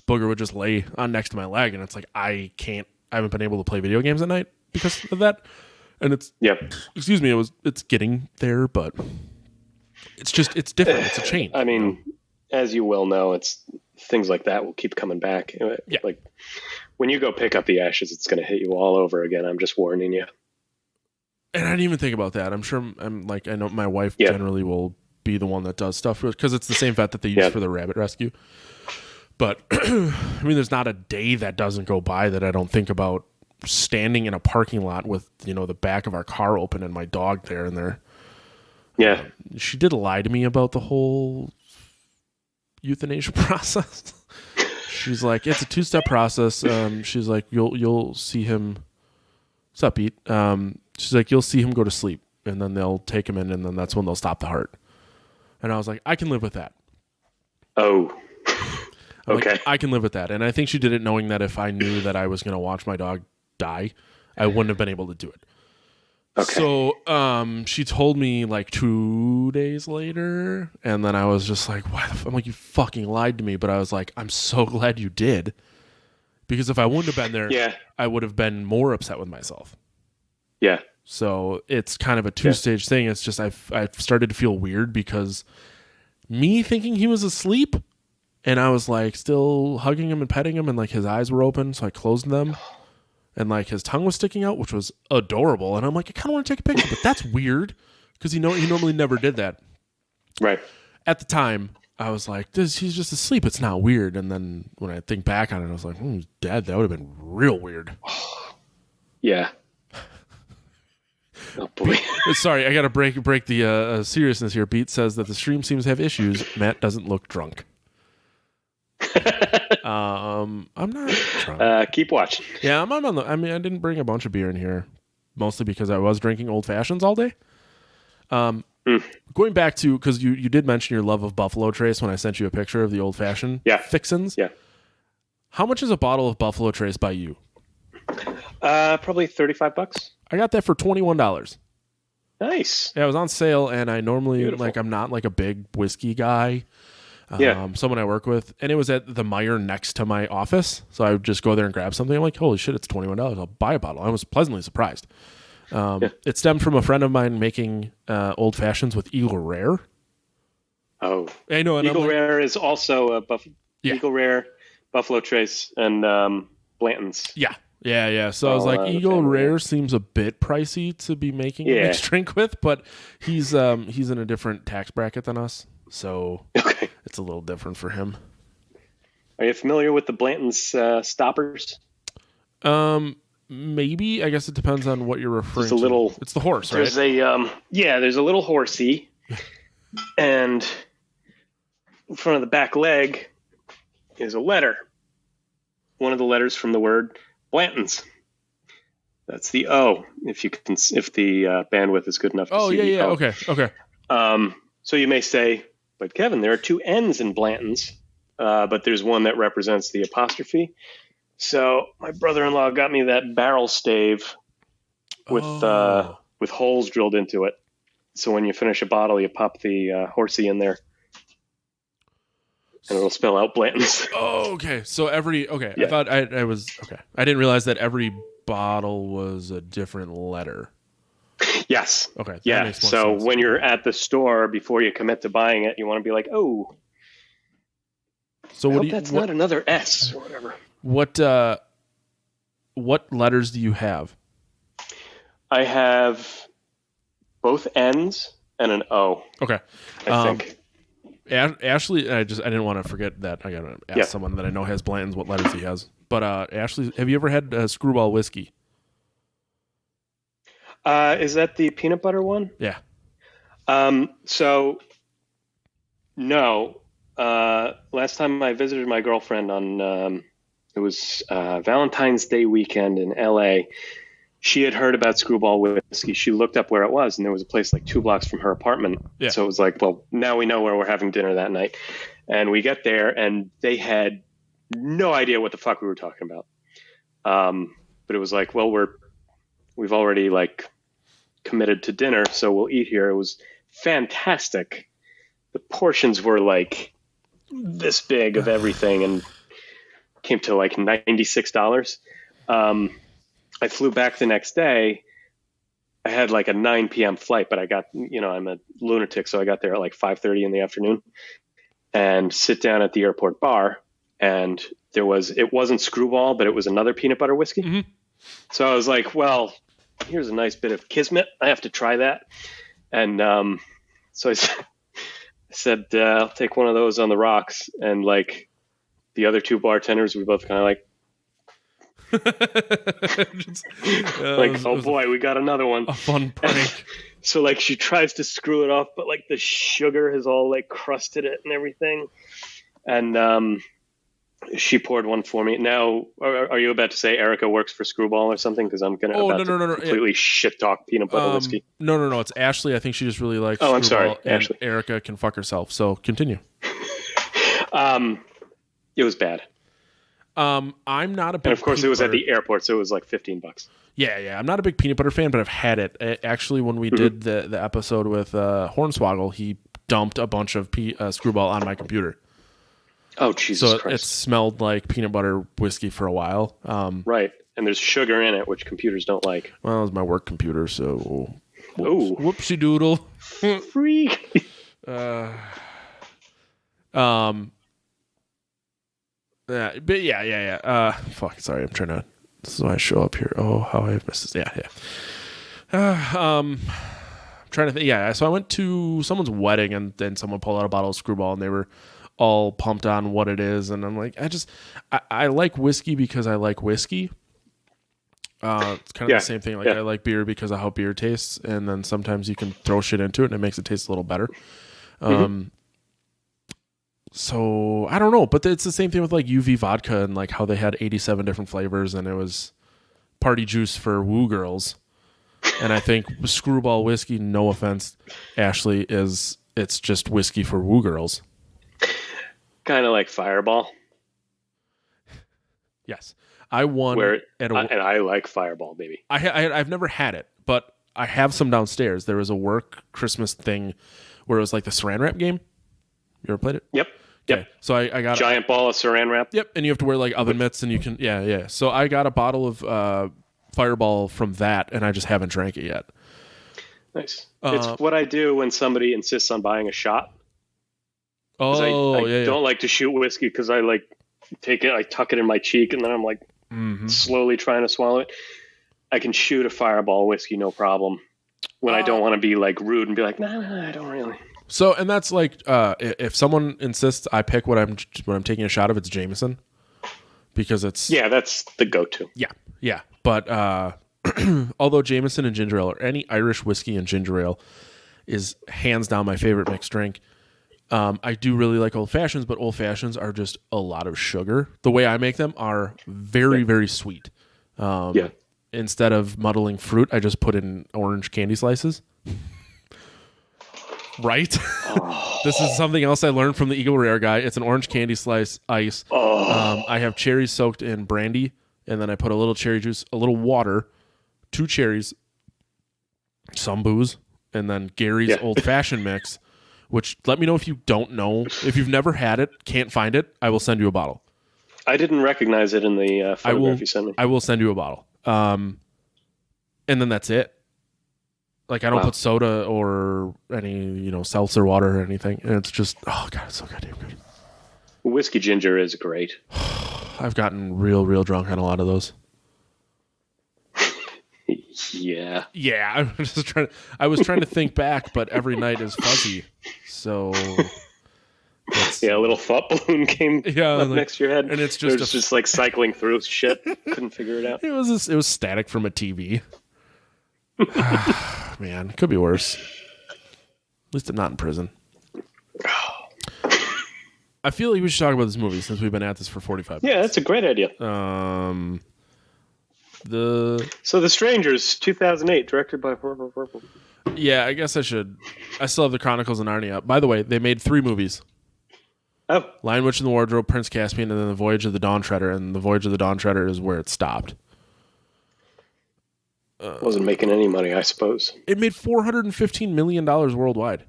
Booger would just lay on next to my leg, and it's like I haven't been able to play video games at night because of that. And it's excuse me, it's getting there, but it's different. It's a change. I mean, as you well know, it's things like that will keep coming back. Yeah. Like when you go pick up the ashes, it's going to hit you all over again. I'm just warning you. And I didn't even think about that. I'm sure I know my wife generally will be the one that does stuff because it's the same vet that they use for the rabbit rescue. But I mean, there's not a day that doesn't go by that I don't think about standing in a parking lot with, the back of our car open and my dog there and there. Yeah. She did lie to me about the whole euthanasia process. She's like, it's a 2-step process. She's like, you'll see him. What's up, Pete? She's like, you'll see him go to sleep and then they'll take him in and then that's when they'll stop the heart. And I was like, I can live with that. Oh, okay. Like, I can live with that. And I think she did it knowing that if I knew that I was going to watch my dog die, I wouldn't have been able to do it. Okay. So she told me like 2 days later, and then I was just like, why the fuck? I'm like, you fucking lied to me. But I was like, I'm so glad you did. Because if I wouldn't have been there, I would have been more upset with myself. Yeah. So it's kind of a 2-stage thing. It's just I've started to feel weird because me thinking he was asleep and I was like still hugging him and petting him and like his eyes were open. So I closed them and like his tongue was sticking out, which was adorable. And I'm like, I kind of want to take a picture, but that's weird because he normally never did that. Right. At the time, I was like, he's just asleep. It's not weird. And then when I think back on it, I was like, he's dead. That would have been real weird. Yeah. Oh boy. Sorry, I got to break the seriousness here. Pete says that the stream seems to have issues. Matt doesn't look drunk. I'm not drunk. Keep watching. Yeah, I'm on the. I mean, I didn't bring a bunch of beer in here, mostly because I was drinking old fashions all day. Going back to, because you did mention your love of Buffalo Trace when I sent you a picture of the old fashioned fixins. Yeah. How much is a bottle of Buffalo Trace by you? Probably $35. I got that for $21. Nice. Yeah, it was on sale, and I normally Beautiful. I'm not like a big whiskey guy. Yeah. Someone I work with, and it was at the Meijer next to my office, so I would just go there and grab something. I'm like, holy shit, it's $21. I'll buy a bottle. I was pleasantly surprised. It stemmed from a friend of mine making old fashions with Eagle Rare. Oh, I know. And Eagle Rare is also a Eagle Rare, Buffalo Trace, and Blanton's. Yeah. So I was like, Eagle Rare seems a bit pricey to be making a mixed drink with, but he's in a different tax bracket than us, so it's a little different for him. Are you familiar with the Blanton's stoppers? Maybe. I guess it depends on what you're referring to. It's the horse, right? There's there's a little horsey, and in front of the back leg is a letter. One of the letters from the word Blanton's. That's the O. If the bandwidth is good enough to see the O. Okay. So you may say, but Kevin, there are two N's in Blanton's, but there's one that represents the apostrophe. So my brother-in-law got me that barrel stave with holes drilled into it. So when you finish a bottle, you pop the horsey in there, and it'll spell out Blanton's. Oh, okay. So I thought I was okay. I didn't realize that every bottle was a different letter. Yes. Okay. That yeah. makes more So sense. when you're at the store, before you commit to buying it, you want to be like, oh. So That's not another S or whatever. What letters do you have? I have both N's and an O. Okay. I think. Ashley, I didn't want to forget that. I gotta ask someone that I know has Blanton's what letters he has. But Ashley, have you ever had Screwball whiskey? Is that the peanut butter one? Yeah. So no. Last time I visited my girlfriend on it was Valentine's Day weekend in LA. She had heard about Screwball whiskey. She looked up where it was, and there was a place like 2 blocks from her apartment. Yeah. So it was like, well, now we know where we're having dinner that night. And we get there, and they had no idea what the fuck we were talking about. But it was like, well, we've already like committed to dinner, so we'll eat here. It was fantastic. The portions were like this big of everything, and came to like $96. I flew back the next day. I had like a 9 p.m. flight, but I got, I'm a lunatic, so I got there at like 5:30 in the afternoon and sit down at the airport bar, and it wasn't Screwball, but it was another peanut butter whiskey. Mm-hmm. So I was like, well, here's a nice bit of kismet. I have to try that. And so I said, I'll take one of those on the rocks. And like the other 2 bartenders, we both kind of like, boy, we got another one. A fun prank. So like she tries to screw it off, but like the sugar has all like crusted it and everything. And she poured one for me. Now, are you about to say Erica works for Screwball or something? Because I'm gonna completely shit talk peanut butter whiskey. No. It's Ashley. I think she just really likes. Oh, I'm sorry, Ashley. Erica can fuck herself. So continue. It was bad. I'm not a big. And of course, it was at the airport, so it was like $15. Yeah. I'm not a big peanut butter fan, but I've had it. Actually, when we did the episode with Hornswoggle, he dumped a bunch of Screwball on my computer. Oh, Jesus Christ. So it smelled like peanut butter whiskey for a while. Right. And there's sugar in it, which computers don't like. Well, it was my work computer, so whoopsie doodle. Freak. But yeah. Fuck. Sorry, I'm trying to This is why I show up here. Oh, how I've missed this. Yeah. I'm trying to think. Yeah, so I went to someone's wedding, and then someone pulled out a bottle of Screwball, and they were all pumped on what it is. And I'm like, I like whiskey because I like whiskey. It's kind of the same thing. Like I like beer because of how beer tastes, and then sometimes you can throw shit into it, and it makes it taste a little better. So I don't know, but it's the same thing with like UV vodka and like how they had 87 different flavors, and it was party juice for woo girls. And I think Screwball whiskey, no offense, Ashley, it's just whiskey for woo girls. Kind of like Fireball. Yes, I won. And I like Fireball, baby. I've never had it, but I have some downstairs. There was a work Christmas thing where it was like the Saran Wrap game. You ever played it? Yep. Okay. So I got giant ball of Saran Wrap. Yep, and you have to wear like oven mitts, and you can yeah. So I got a bottle of Fireball from that, and I just haven't drank it yet. Nice. It's what I do when somebody insists on buying a shot. I don't like to shoot whiskey because I like take it, I tuck it in my cheek, and then I'm like slowly trying to swallow it. I can shoot a Fireball whiskey, no problem. When I don't want to be like rude and be like, nah, I don't really. So, and that's like, if someone insists I pick what I'm taking a shot of, it's Jameson, because it's that's the go-to. Yeah. But although Jameson and ginger ale, or any Irish whiskey and ginger ale, is hands down my favorite mixed drink. I do really like old fashions, but old fashions are just a lot of sugar. The way I make them are very, very sweet. Instead of muddling fruit, I just put in orange candy slices. Right? This is something else I learned from the Eagle Rare guy. It's an orange candy slice ice. I have cherries soaked in brandy, and then I put a little cherry juice, a little water, 2 cherries, some booze, and then Gary's old fashioned mix, which let me know if you don't know. If you've never had it, can't find it, I will send you a bottle. I didn't recognize it in the photograph you sent me. I will send you a bottle. And then that's it. Like, I don't put soda or any, seltzer water or anything. And it's just, oh, God, it's so goddamn good. Whiskey ginger is great. I've gotten real, real drunk on a lot of those. Yeah. Yeah. I was trying to think back, but every night is fuzzy. So. A little thought balloon came up next to your head. And it's just like cycling through shit. Couldn't figure it out. It was static from a TV. Man, could be worse. At least I'm not in prison. I feel like we should talk about this movie since we've been at this for 45 minutes. Yeah, that's a great idea. So The Strangers, 2008, directed by... Yeah, I guess I should. I still have the Chronicles of Narnia. By the way, they made 3 movies. Oh. Lion, Witch, and the Wardrobe, Prince Caspian, and then The Voyage of the Dawn Treader. And The Voyage of the Dawn Treader is where it stopped. Wasn't making any money, I suppose. It made $415 million worldwide.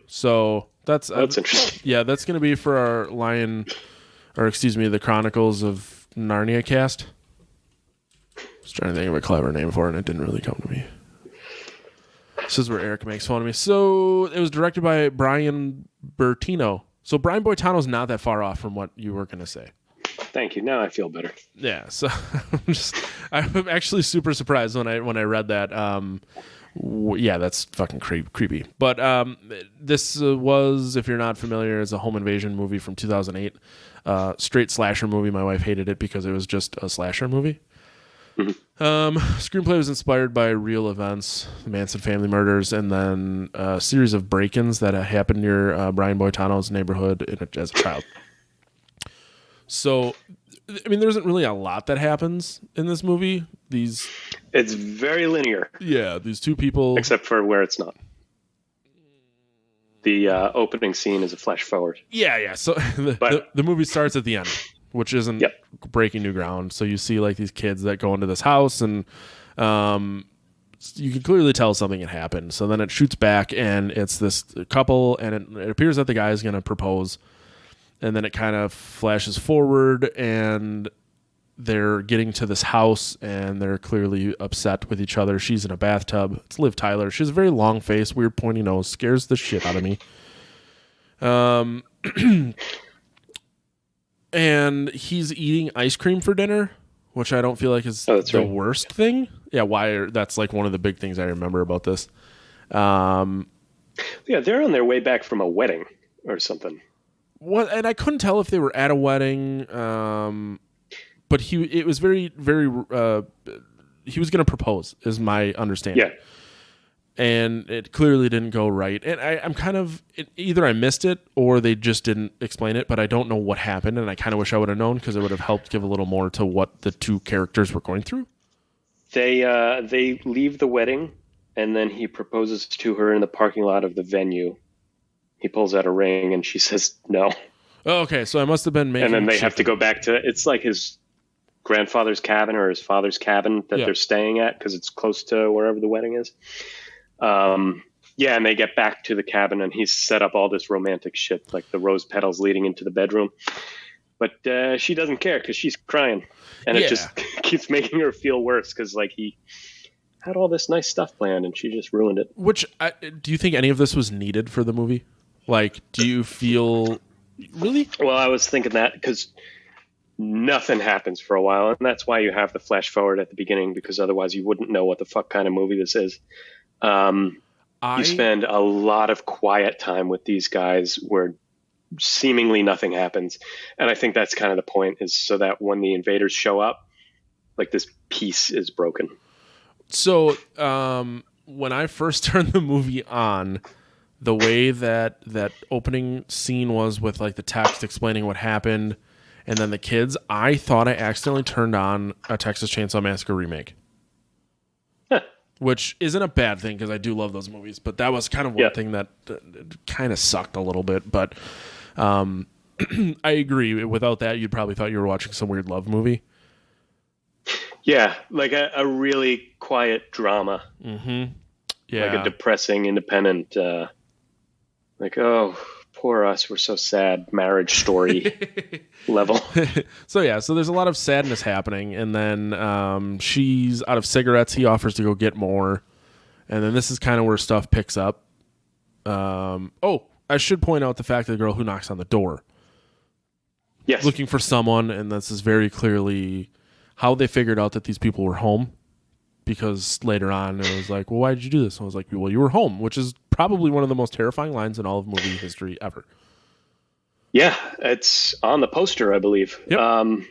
So that's interesting. Yeah, that's going to be for our the Chronicles of Narnia cast. I was trying to think of a clever name for it, and it didn't really come to me. This is where Eric makes fun of me. So it was directed by Brian Bertino. So Brian Boitano's not that far off from what you were going to say. Thank you. Now I feel better. Yeah, so I'm actually super surprised when I read that. That's fucking creepy. But this was, if you're not familiar, is a home invasion movie from 2008. Straight slasher movie. My wife hated it because it was just a slasher movie. Screenplay was inspired by real events, Manson family murders, and then a series of break-ins that happened near Brian Boitano's neighborhood as a child. So, I mean, there isn't really a lot that happens in this movie. It's very linear. Yeah, these 2 people... Except for where it's not. The opening scene is a flash forward. Yeah. So the movie starts at the end, which isn't breaking new ground. So you see like these kids that go into this house, and you can clearly tell something had happened. So then it shoots back, and it's this couple, and it appears that the guy is going to propose. And then it kind of flashes forward, and they're getting to this house, and they're clearly upset with each other. She's in a bathtub. It's Liv Tyler. She has a very long face, weird pointy nose, scares the shit out of me. And he's eating ice cream for dinner, which I don't feel like is the worst thing. Yeah, that's like one of the big things I remember about this. Yeah, they're on their way back from a wedding or something. What? And I couldn't tell if they were at a wedding, but it was very, very. He was going to propose, is my understanding. Yeah. And it clearly didn't go right. And I'm kind of either I missed it or they just didn't explain it. But I don't know what happened, and I kind of wish I would have known because it would have helped give a little more to what the two characters were going through. They leave the wedding. And then he proposes to her in the parking lot of the venue. He pulls out a ring and she says no. Oh, okay. So I must have been making. And then they have to go back to, it's like his grandfather's cabin or his father's cabin that they're staying at because it's close to wherever the wedding is. And they get back to the cabin and he's set up all this romantic shit, like the rose petals leading into the bedroom. But she doesn't care because she's crying. And it just keeps making her feel worse because like he had all this nice stuff planned and she just ruined it. Do you think any of this was needed for the movie? Like, do you feel really? Well, I was thinking that because nothing happens for a while. And that's why you have the flash forward at the beginning, because otherwise you wouldn't know what the fuck kind of movie this is. You spend a lot of quiet time with these guys where seemingly nothing happens. And I think that's kind of the point, is so that when the invaders show up, like this peace is broken. So when I first turned the movie on, the way that opening scene was with like the text explaining what happened and then the kids, I thought I accidentally turned on a Texas Chainsaw Massacre remake. Which isn't a bad thing because I do love those movies. But that was kind of one thing that kind of sucked a little bit. But I agree. Without that, you'd probably thought you were watching some weird love movie. Yeah, like a really quiet drama. Mm-hmm. Yeah. Like a depressing, independent, like, oh, poor us, we're so sad, marriage story level. So there's a lot of sadness happening. And then she's out of cigarettes. He offers to go get more. And then this is kind of where stuff picks up. I should point out the fact that the girl who knocks on the door. Yes. Looking for someone. And this is very clearly how they figured out that these people were home, because later on it was like, well, why did you do this? And I was like, well, you were home, which is probably one of the most terrifying lines in all of movie history ever. Yeah, it's on the poster, I believe. Yep. I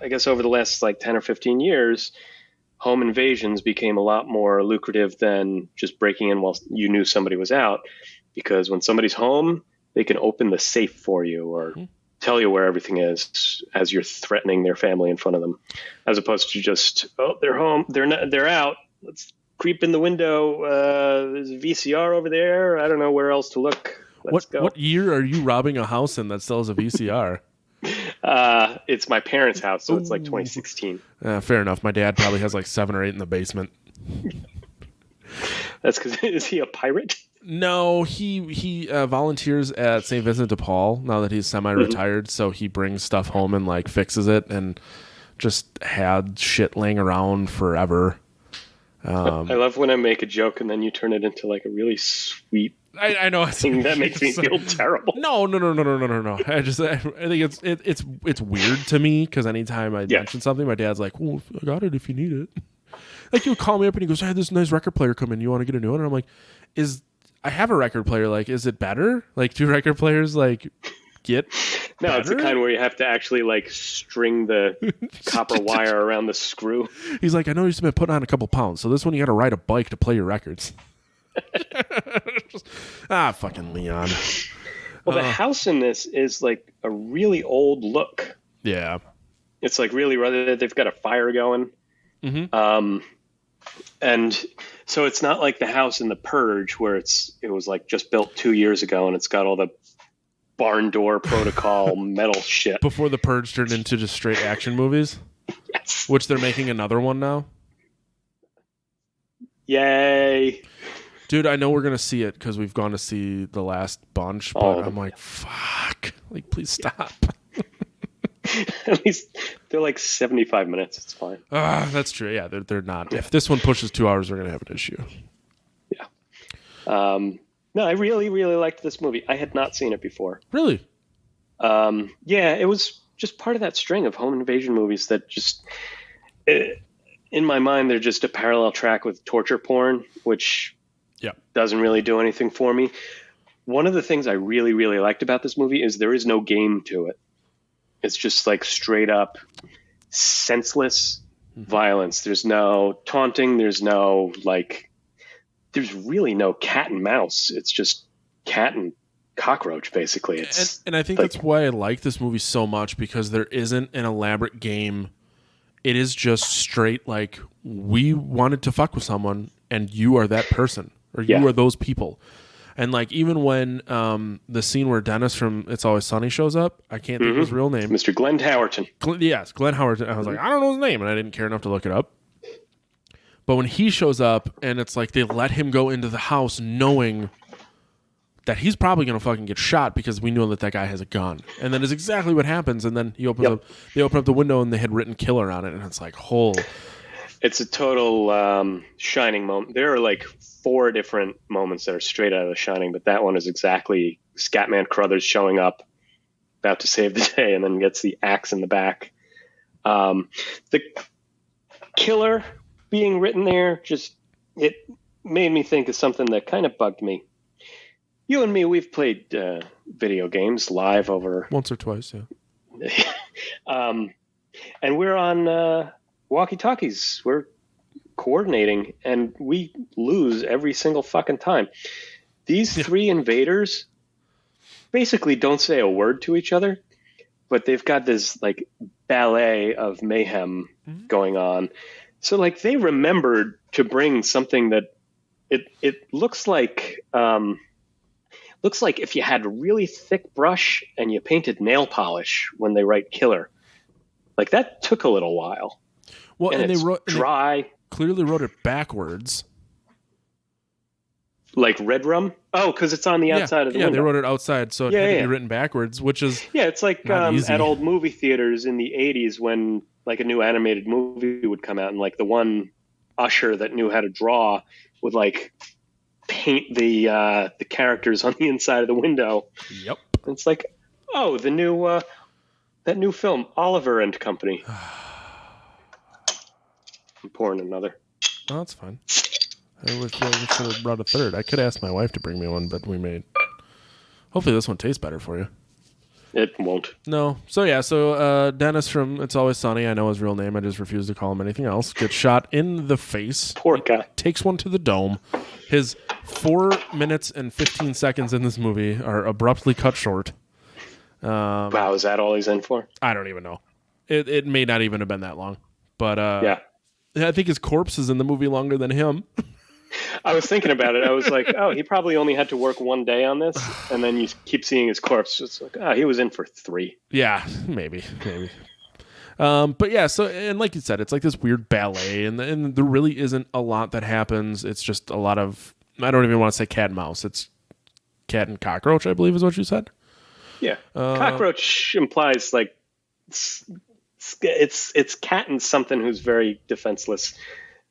guess over the last like 10 or 15 years, home invasions became a lot more lucrative than just breaking in while you knew somebody was out, because when somebody's home, they can open the safe for you or tell you where everything is as you're threatening their family in front of them, as opposed to just, they're home, they're out. Let's creep in the window. There's a VCR over there. I don't know where else to look. Let's go. What year are you robbing a house in that sells a VCR? It's my parents' house, so it's like 2016. Fair enough. My dad probably has like 7 or 8 in the basement. That's because, is he a pirate? No, he volunteers at St. Vincent de Paul now that he's semi-retired, so he brings stuff home and like fixes it, and just had shit laying around forever. I love when I make a joke and then you turn it into like a really sweet. I know thing that makes me feel terrible. No. I think it's weird to me because anytime I mention something, my dad's like, "Well, I got it if you need it." Like he'll call me up and he goes, "I had this nice record player come in. You want to get a new one?" And I'm like, I have a record player. Like, is it better? Like, do record players like get No, better? it's the kind where you have to actually like string the copper wire around the screw. He's like, I know you've been putting on a couple pounds, so this one you got to ride a bike to play your records. Fucking Leon. Well, the house in this is like a really old look. Yeah. It's like really, rather they've got a fire going. Mm-hmm. And so it's not like the house in The Purge where it was like just built 2 years ago and it's got all the barn door protocol metal shit. Before The Purge turned into just straight action movies. Yes. Which they're making another one now. Yay. Dude, I know we're going to see it because we've gone to see the last bunch, but I'm like, fuck. Like, please stop. At least they're like 75 minutes. It's fine. That's true. Yeah, they're not. Yeah. If this one pushes 2 hours, we're going to have an issue. Yeah. No, I really, really liked this movie. I had not seen it before. Really? Yeah, it was just part of that string of home invasion movies that just, in my mind, they're just a parallel track with torture porn, which doesn't really do anything for me. One of the things I really, really liked about this movie is there is no game to it. It's just like straight up senseless violence. There's no taunting. There's no there's really no cat and mouse. It's just cat and cockroach, basically. And I think that's why I like this movie so much, because there isn't an elaborate game. It is just straight we wanted to fuck with someone and you are that person, or you are those people. And even when the scene where Dennis from It's Always Sunny shows up, I can't think of his real name. Mr. Glenn Howerton. Yes, Glenn Howerton. I was like, I don't know his name, and I didn't care enough to look it up. But when he shows up, and it's like they let him go into the house knowing that he's probably going to fucking get shot because we know that guy has a gun. And then is exactly what happens. And then he opens up, they open up the window and they had written killer on it. And it's like, It's a total Shining moment. There are 4 different moments that are straight out of The Shining, but that one is exactly Scatman Crothers showing up, about to save the day, and then gets the axe in the back. The killer being written there, it made me think of something that kind of bugged me. You and me, we've played video games live over... Once or twice, yeah. And we're on walkie-talkies. We're coordinating, and we lose every single fucking time. These 3 invaders basically don't say a word to each other, but they've got this ballet of mayhem going on. So they remembered to bring something that it looks like if you had a really thick brush and you painted nail polish when they write killer. That took a little while. Well, and it's they wrote dry. They clearly wrote it backwards. Like red rum? Oh, because it's on the outside of the window. Yeah, they wrote it outside, so it had to be written backwards, which is it's like at old movie theaters in the 80s when a new animated movie would come out, and the one usher that knew how to draw would paint the characters on the inside of the window. Yep. And it's the new that new film, Oliver and Company. I'm pouring another. Oh, that's fine. I wish I should have brought a third. I could ask my wife to bring me one, but hopefully this one tastes better for you. It won't. No. So Dennis from It's Always Sunny, I know his real name, I just refuse to call him anything else, gets shot in the face. Poor guy. Takes one to the dome. His 4 minutes and 15 seconds in this movie are abruptly cut short. Wow, is that all he's in for? I don't even know. It may not even have been that long. But I think his corpse is in the movie longer than him. I was thinking about it. I was like, he probably only had to work 1 day on this, and then you keep seeing his corpse. It's he was in for 3. Yeah, maybe. But yeah, so, and like you said, it's this weird ballet, and there really isn't a lot that happens. It's just a lot of, I don't even want to say cat and mouse. It's cat and cockroach, I believe is what you said. Yeah. Cockroach implies it's cat and something who's very defenseless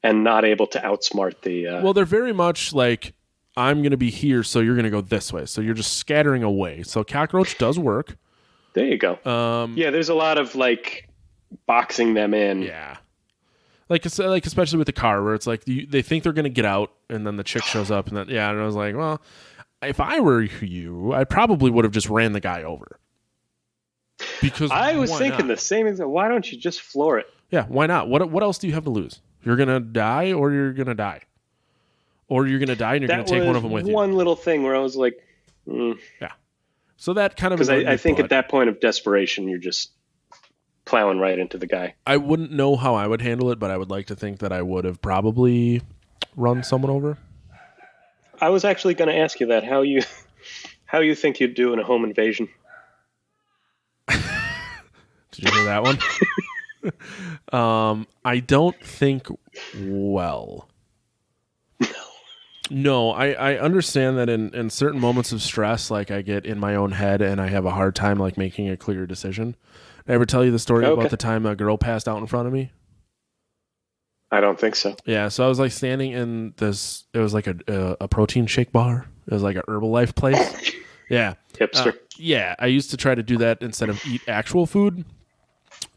and not able to outsmart the... Well, they're very much I'm going to be here, so you're going to go this way. So you're just scattering away. So cockroach does work. There you go. There's a lot of boxing them in. Yeah. Especially with the car where it's they think they're going to get out and then the chick shows up and then, and I was like, well, if I were you, I probably would have just ran the guy over. Because I was thinking the same thing. Why don't you just floor it? Yeah, why not? What else do you have to lose? You're going to die or you're going to die. Or you're going to die and you're going to take one of them with you. One little thing where I was like, Yeah. So that kind of... Because I think at that point of desperation, you're just plowing right into the guy. I wouldn't know how I would handle it, but I would like to think that I would have probably run someone over. I was actually going to ask you that, how you think you'd do in a home invasion. Did you hear that one? I don't think well. No, I understand that in certain moments of stress, I get in my own head and I have a hard time making a clear decision. Did I ever tell you the story about the time a girl passed out in front of me? I don't think so. Yeah, so I was standing in this, it was a protein shake bar. It was a Herbalife place. Yeah. Hipster. Yeah, I used to try to do that instead of eat actual food.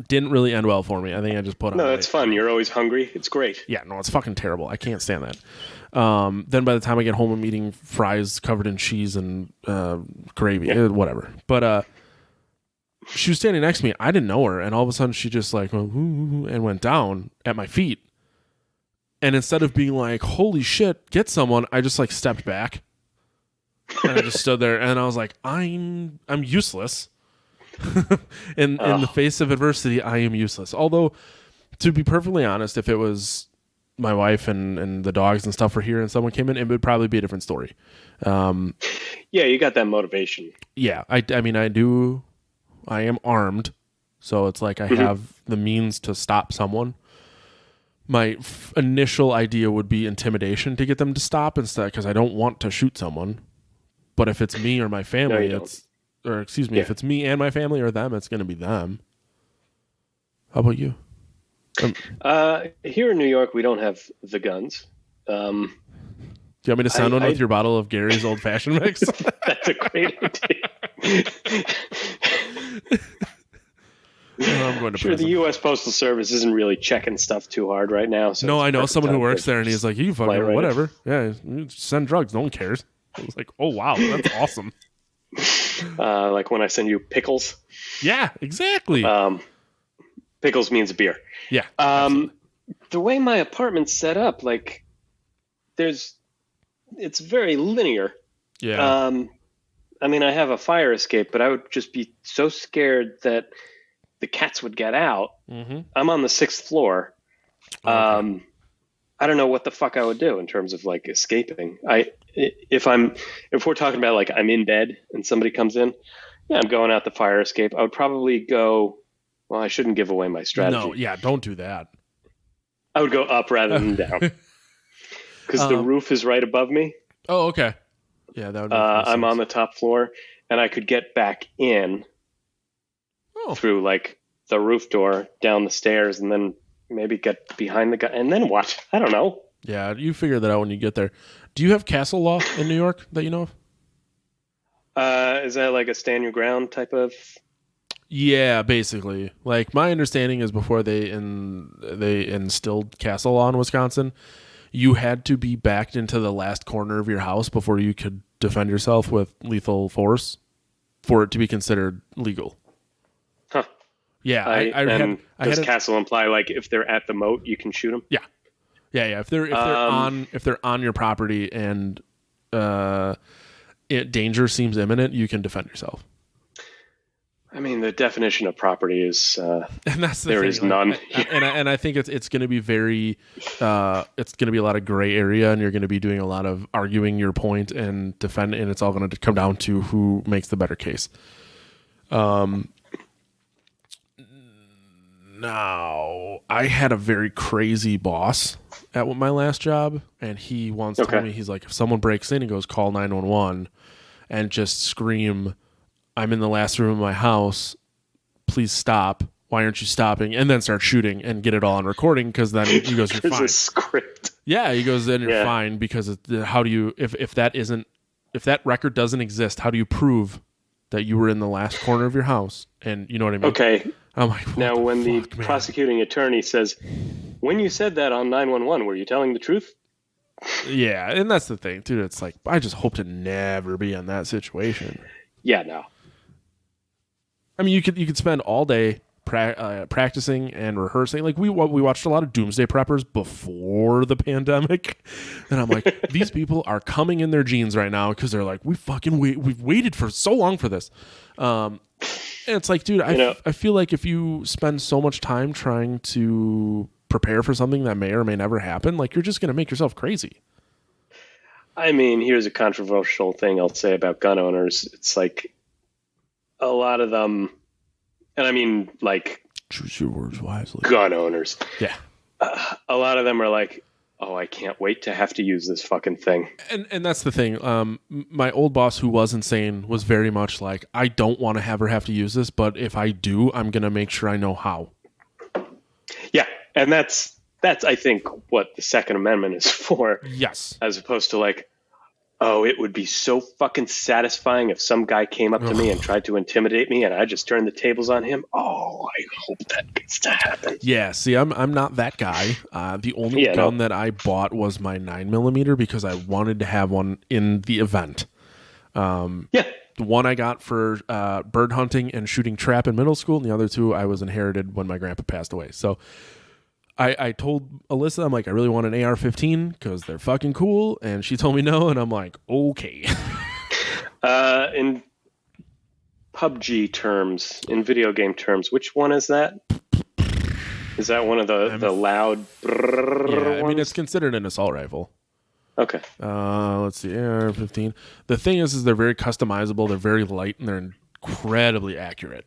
Didn't really end well for me. I think I just put on No, weight. that's fun. You're always hungry. It's great. Yeah, no, it's fucking terrible. I can't stand that. Then by the time I get home, I'm eating fries covered in cheese and gravy, whatever. But she was standing next to me. I didn't know her, and all of a sudden she just like went, and went down at my feet. And instead of being like, "Holy shit, get someone," I just like stepped back, and I just stood there, and I was like, "I'm useless." in the face of adversity, I am useless. Although, to be perfectly honest, if it was my wife and the dogs and stuff were here and someone came in, it would probably be a different story. Yeah, you got that motivation. Yeah, I mean, I do. I am armed, so it's like I have the means to stop someone. My initial idea would be intimidation to get them to stop instead, because I don't want to shoot someone. But if it's me or my family, if it's me and my family or them, it's going to be them. How about you? Here in New York, we don't have the guns. Do you want me to sound one with your bottle of Gary's Old Fashioned Mix? That's a great idea. I'm going to sure, prison. the U.S. Postal Service isn't really checking stuff too hard right now. So no, I know someone who works there, and he's like, "You fucking whatever. Yeah, you send drugs. No one cares." I was like, "Oh wow, that's awesome." Like when I send you pickles. Yeah, exactly. Pickles means beer. Yeah. The way my apartment's set up, like, it's very linear. Yeah. I mean, I have a fire escape, but I would just be so scared that the cats would get out. Mm-hmm. I'm on the 6th floor. Okay. I don't know what the fuck I would do in terms of like escaping. If we're talking about like I'm in bed and somebody comes in, I'm going out the fire escape. I would probably go. Well, I shouldn't give away my strategy. No, yeah, don't do that. I would go up rather than down because the roof is right above me. Oh, okay. Yeah, that would. I'm on the top floor, and I could get back in through like the roof door, down the stairs, and then maybe get behind the guy, and then what? I don't know. Yeah, you figure that out when you get there. Do you have castle law in New York that you know of? Is that like a stand your ground type of? Yeah, basically. Like my understanding is before they instilled castle law in Wisconsin, you had to be backed into the last corner of your house before you could defend yourself with lethal force for it to be considered legal. Huh. Yeah. Does castle imply like if they're at the moat, you can shoot them? Yeah. Yeah. If they're on your property and danger seems imminent, you can defend yourself. I mean, the definition of property is and that's there is none. And I think it's going to be very it's going to be a lot of gray area, and you're going to be doing a lot of arguing your point and defending, and it's all going to come down to who makes the better case. Now, I had a very crazy boss at my last job, and he once told me, he's like, if someone breaks in, he goes, call 911 and just scream, I'm in the last room of my house. Please stop. Why aren't you stopping? And then start shooting and get it all on recording, because then he goes, you're fine. There's a script. Yeah, he goes, then you're fine, because how do you, if that record doesn't exist, how do you prove that you were in the last corner of your house? And you know what I mean? Okay. I'm like, now when the prosecuting attorney says, when you said that on 911, were you telling the truth? Yeah, and that's the thing, dude. It's like, I just hope to never be in that situation. Yeah, no. I mean, you could spend all day practicing and rehearsing. Like we watched a lot of Doomsday Preppers before the pandemic, and I'm like, these people are coming in their jeans right now because they're like, we've waited for so long for this. And it's like, dude, I feel like if you spend so much time trying to prepare for something that may or may never happen, like you're just going to make yourself crazy. I mean, here's a controversial thing I'll say about gun owners. It's like a lot of them, and I mean, like, choose your words wisely. Gun owners. Yeah. A lot of them are like, oh, I can't wait to have to use this fucking thing. And that's the thing. My old boss, who was insane, was very much like, I don't want to ever have to use this, but if I do, I'm going to make sure I know how. Yeah, and that's I think what the Second Amendment is for. Yes. As opposed to like, Oh, it would be so fucking satisfying if some guy came up to me and tried to intimidate me and I just turned the tables on him. Oh, I hope that gets to happen. Yeah, see, I'm not that guy. The only gun that I bought was my 9mm because I wanted to have one in the event. The one I got for bird hunting and shooting trap in middle school, and the other two I was inherited when my grandpa passed away. So I told Alyssa, I'm like, I really want an AR-15 because they're fucking cool. And she told me no, and I'm like, okay. In PUBG terms, in video game terms, which one is that? Is that one of the loud I mean, ones? it's considered an assault rifle. Okay. Let's see, AR-15. The thing is they're very customizable, they're very light, and they're incredibly accurate.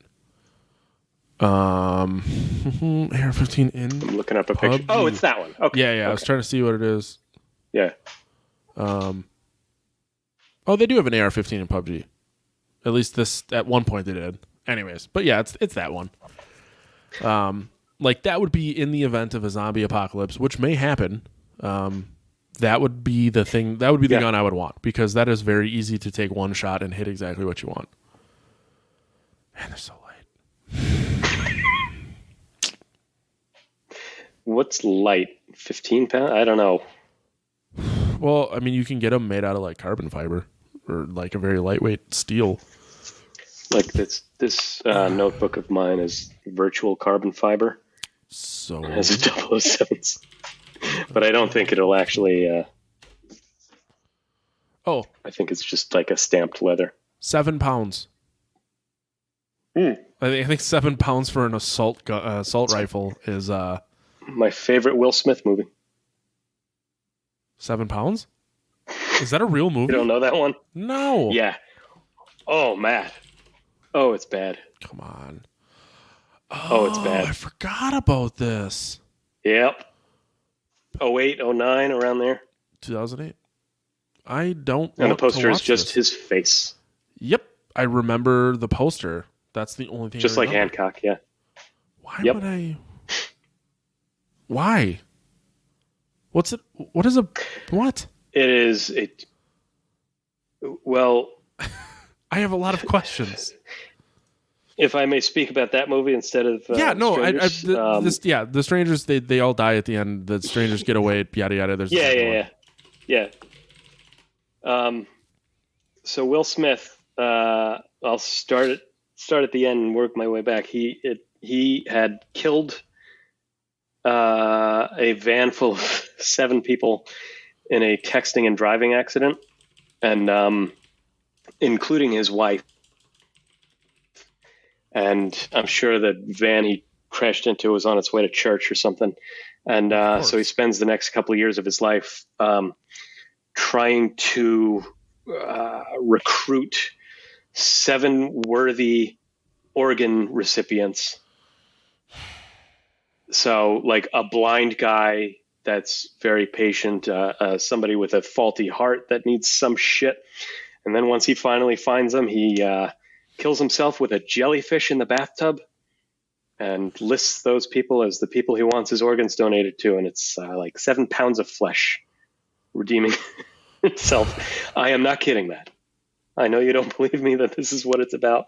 AR-15 in I'm looking up a PUBG. picture. Oh, it's that one. Okay. Yeah. Okay. I was trying to see what it is. Yeah. Oh, they do have an AR-15 in PUBG. At least at one point they did. Anyways, but yeah, it's that one. Like that would be in the event of a zombie apocalypse, which may happen. That would be the thing. That would be the gun I would want because that is very easy to take one shot and hit exactly what you want. Man, they're so light. What's light? 15 pounds? I don't know. Well, I mean, you can get them made out of like carbon fiber or like a very lightweight steel. Like this notebook of mine is virtual carbon fiber. So it has a 007s. But I don't think it'll actually. I think it's just like a stamped leather. 7 pounds. I think 7 pounds for an assault rifle is my favorite Will Smith movie. 7 pounds? Is that a real movie? You don't know that one? No. Yeah. Oh, Matt. Oh, it's bad. Come on. Oh, it's bad. I forgot about this. Yep. 08, 09, around there. 2008. I don't. And the poster is just this. his face. Yep, I remember the poster. That's the only thing. Just like Hancock, yeah. Why would I? Why? What's it? What is a what? It is a. Well, I have a lot of questions. If I may speak about that movie instead of Strangers, the strangers they all die at the end. The strangers get away. Yada yada. There's yeah. So Will Smith, I'll start at the end and work my way back. He had killed a van full of 7 people in a texting and driving accident, and including his wife. And I'm sure the van he crashed into was on its way to church or something. And so he spends the next couple of years of his life trying to recruit 7 worthy organ recipients. So like a blind guy that's very patient, somebody with a faulty heart that needs some shit. And then once he finally finds them, he kills himself with a jellyfish in the bathtub and lists those people as the people he wants his organs donated to. And it's like 7 pounds of flesh redeeming itself. I am not kidding, Matt. I know you don't believe me that this is what it's about.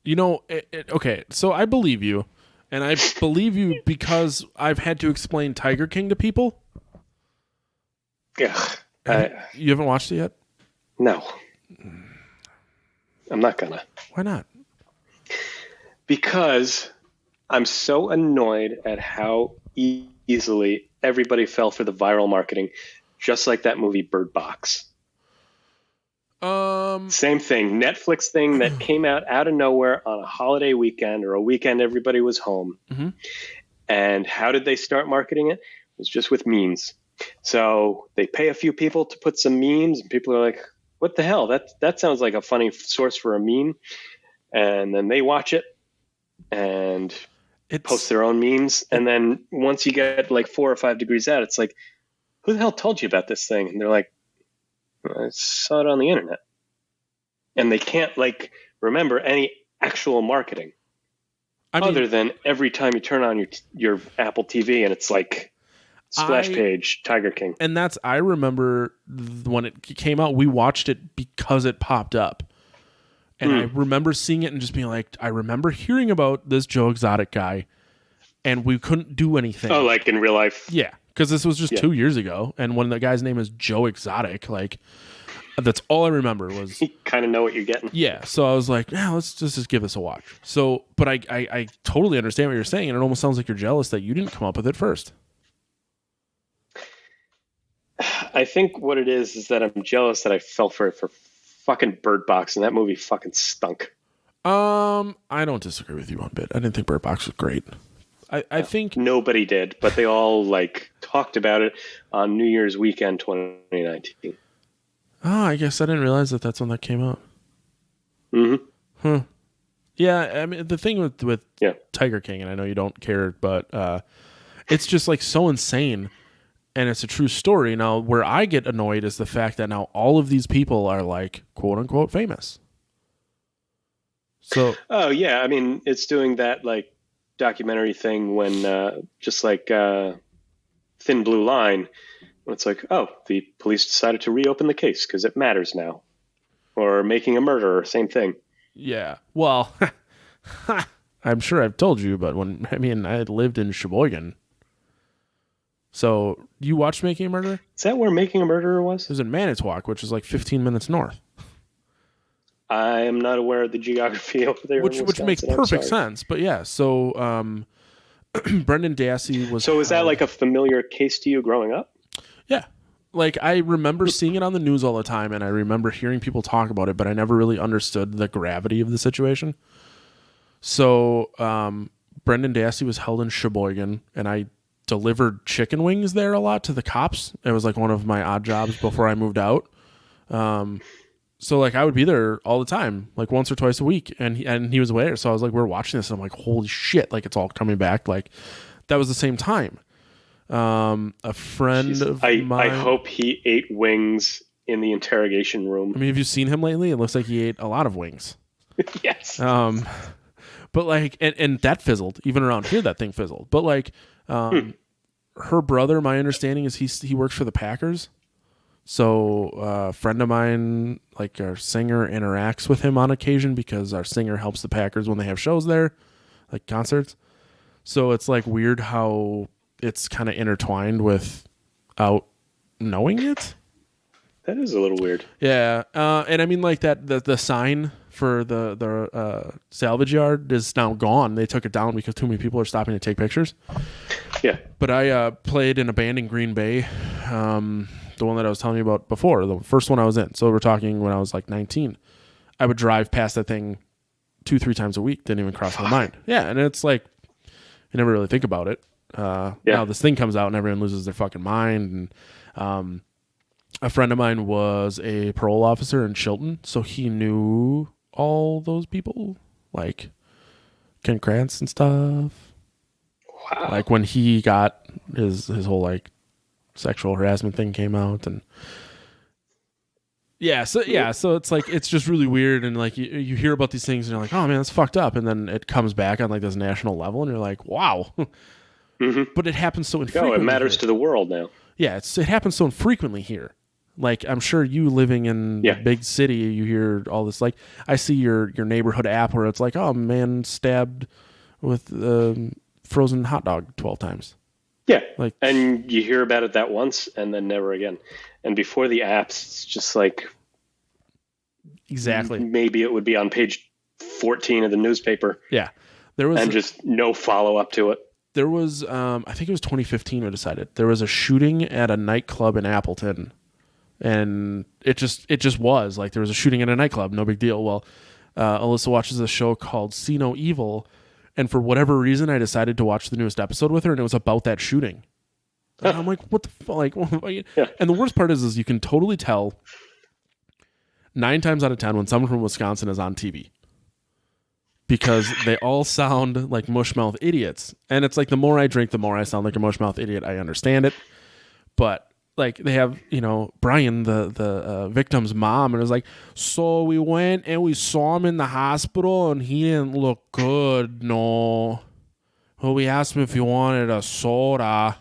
You know, okay, so I believe you. And I believe you because I've had to explain Tiger King to people. Yeah. You haven't watched it yet? No. I'm not gonna. Why not? Because I'm so annoyed at how easily everybody fell for the viral marketing, just like that movie Bird Box. Same thing. Netflix thing that came out of nowhere on a holiday weekend or a weekend everybody was home. Mm-hmm. And how did they start marketing it? It was just with memes. So they pay a few people to put some memes, and people are like, what the hell? That sounds like a funny source for a meme. And then they watch it and post their own memes. And then once you get like 4 or 5 degrees out, it's like, who the hell told you about this thing? And they're like, I saw it on the internet. And they can't like remember any actual marketing other than every time you turn on your Apple TV and it's like Splash page, Tiger King. And I remember when it came out, we watched it because it popped up. And I remember seeing it and just being like, I remember hearing about this Joe Exotic guy, and we couldn't do anything. Oh, like in real life? Yeah, because this was just 2 years ago. And when the guy's name is Joe Exotic, like, that's all I remember was... You kind of know what you're getting. Yeah, so I was like, yeah, let's just give this a watch. So, but I totally understand what you're saying, and it almost sounds like you're jealous that you didn't come up with it first. I think what it is that I'm jealous that I fell for it for fucking Bird Box, and that movie fucking stunk. I don't disagree with you one bit. I didn't think Bird Box was great. I think nobody did, but they all like talked about it on New Year's weekend 2019. Oh, I guess I didn't realize that that's when that came out. Mm-hmm. Huh. Yeah, I mean, the thing with Tiger King, and I know you don't care, but it's just like so insane, and it's a true story. Now, where I get annoyed is the fact that now all of these people are like, quote unquote, famous. So, oh yeah, I mean, it's doing that like documentary thing when just like Thin Blue Line, when it's like, oh, the police decided to reopen the case because it matters now, or Making a Murderer, same thing. Yeah, well, I'm sure I've told you, but I lived in Sheboygan. So you watched Making a Murderer? Is that where Making a Murderer was? It was in Manitowoc, which is like 15 minutes north. I am not aware of the geography over there. Which makes perfect sense. But yeah, so Brendan Dassey was... So is that like a familiar case to you growing up? Yeah. Like, I remember seeing it on the news all the time, and I remember hearing people talk about it, but I never really understood the gravity of the situation. So Brendan Dassey was held in Sheboygan, and I delivered chicken wings there a lot to the cops. It was like one of my odd jobs before I moved out. So like I would be there all the time, like once or twice a week, and he was away. So I was like, we're watching this, and I'm like, holy shit, like it's all coming back. Like that was the same time. A friend of mine. I hope he ate wings in the interrogation room. I mean, have you seen him lately? It looks like he ate a lot of wings. Yes. But like, and that fizzled. Even around here, that thing fizzled. But like, her brother, my understanding is he works for the Packers. So a friend of mine, like our singer, interacts with him on occasion because our singer helps the Packers when they have shows there, like concerts. So it's like weird how it's kind of intertwined without knowing it. That is a little weird. Yeah. And I mean like that the sign for the salvage yard is now gone. They took it down because too many people are stopping to take pictures. Yeah. But I played in a band in Green Bay. The one that I was telling you about before, the first one I was in. So we're talking when I was like 19. I would drive past that thing 2-3 times a week. Didn't even cross my mind. Yeah. And it's like, you never really think about it. Now this thing comes out and everyone loses their fucking mind. And a friend of mine was a parole officer in Chilton, so he knew all those people, like Ken Krantz and stuff. Wow. Like when he got his whole like sexual harassment thing came out, and so it's like it's just really weird, and like you hear about these things and you're like, oh man, that's fucked up, and then it comes back on like this national level and you're like, wow. Mm-hmm. But it happens so infrequently. No, it matters to the world now. Yeah, it happens so infrequently here. Like I'm sure you living in a big city, you hear all this. Like I see your neighborhood app where it's like, oh man, stabbed with frozen hot dog 12 times. Yeah, like, and you hear about it that once and then never again. And before the apps, it's just like exactly. Maybe it would be on page 14 of the newspaper. Yeah, there was just no follow up to it. There was, I think it was 2015. We decided there was a shooting at a nightclub in Appleton, and it just was like there was a shooting at a nightclub. No big deal. Well, Alyssa watches a show called See No Evil. And for whatever reason, I decided to watch the newest episode with her, and it was about that shooting. And I'm like, what the fuck? Like, yeah. And the worst part is you can totally tell 9 times out of 10 when someone from Wisconsin is on TV. Because they all sound like mushmouth idiots. And it's like the more I drink, the more I sound like a mushmouth idiot. I understand it. But like they have, Brian, the victim's mom, and it was like, so we went and we saw him in the hospital and he didn't look good, no. Well, we asked him if he wanted a soda.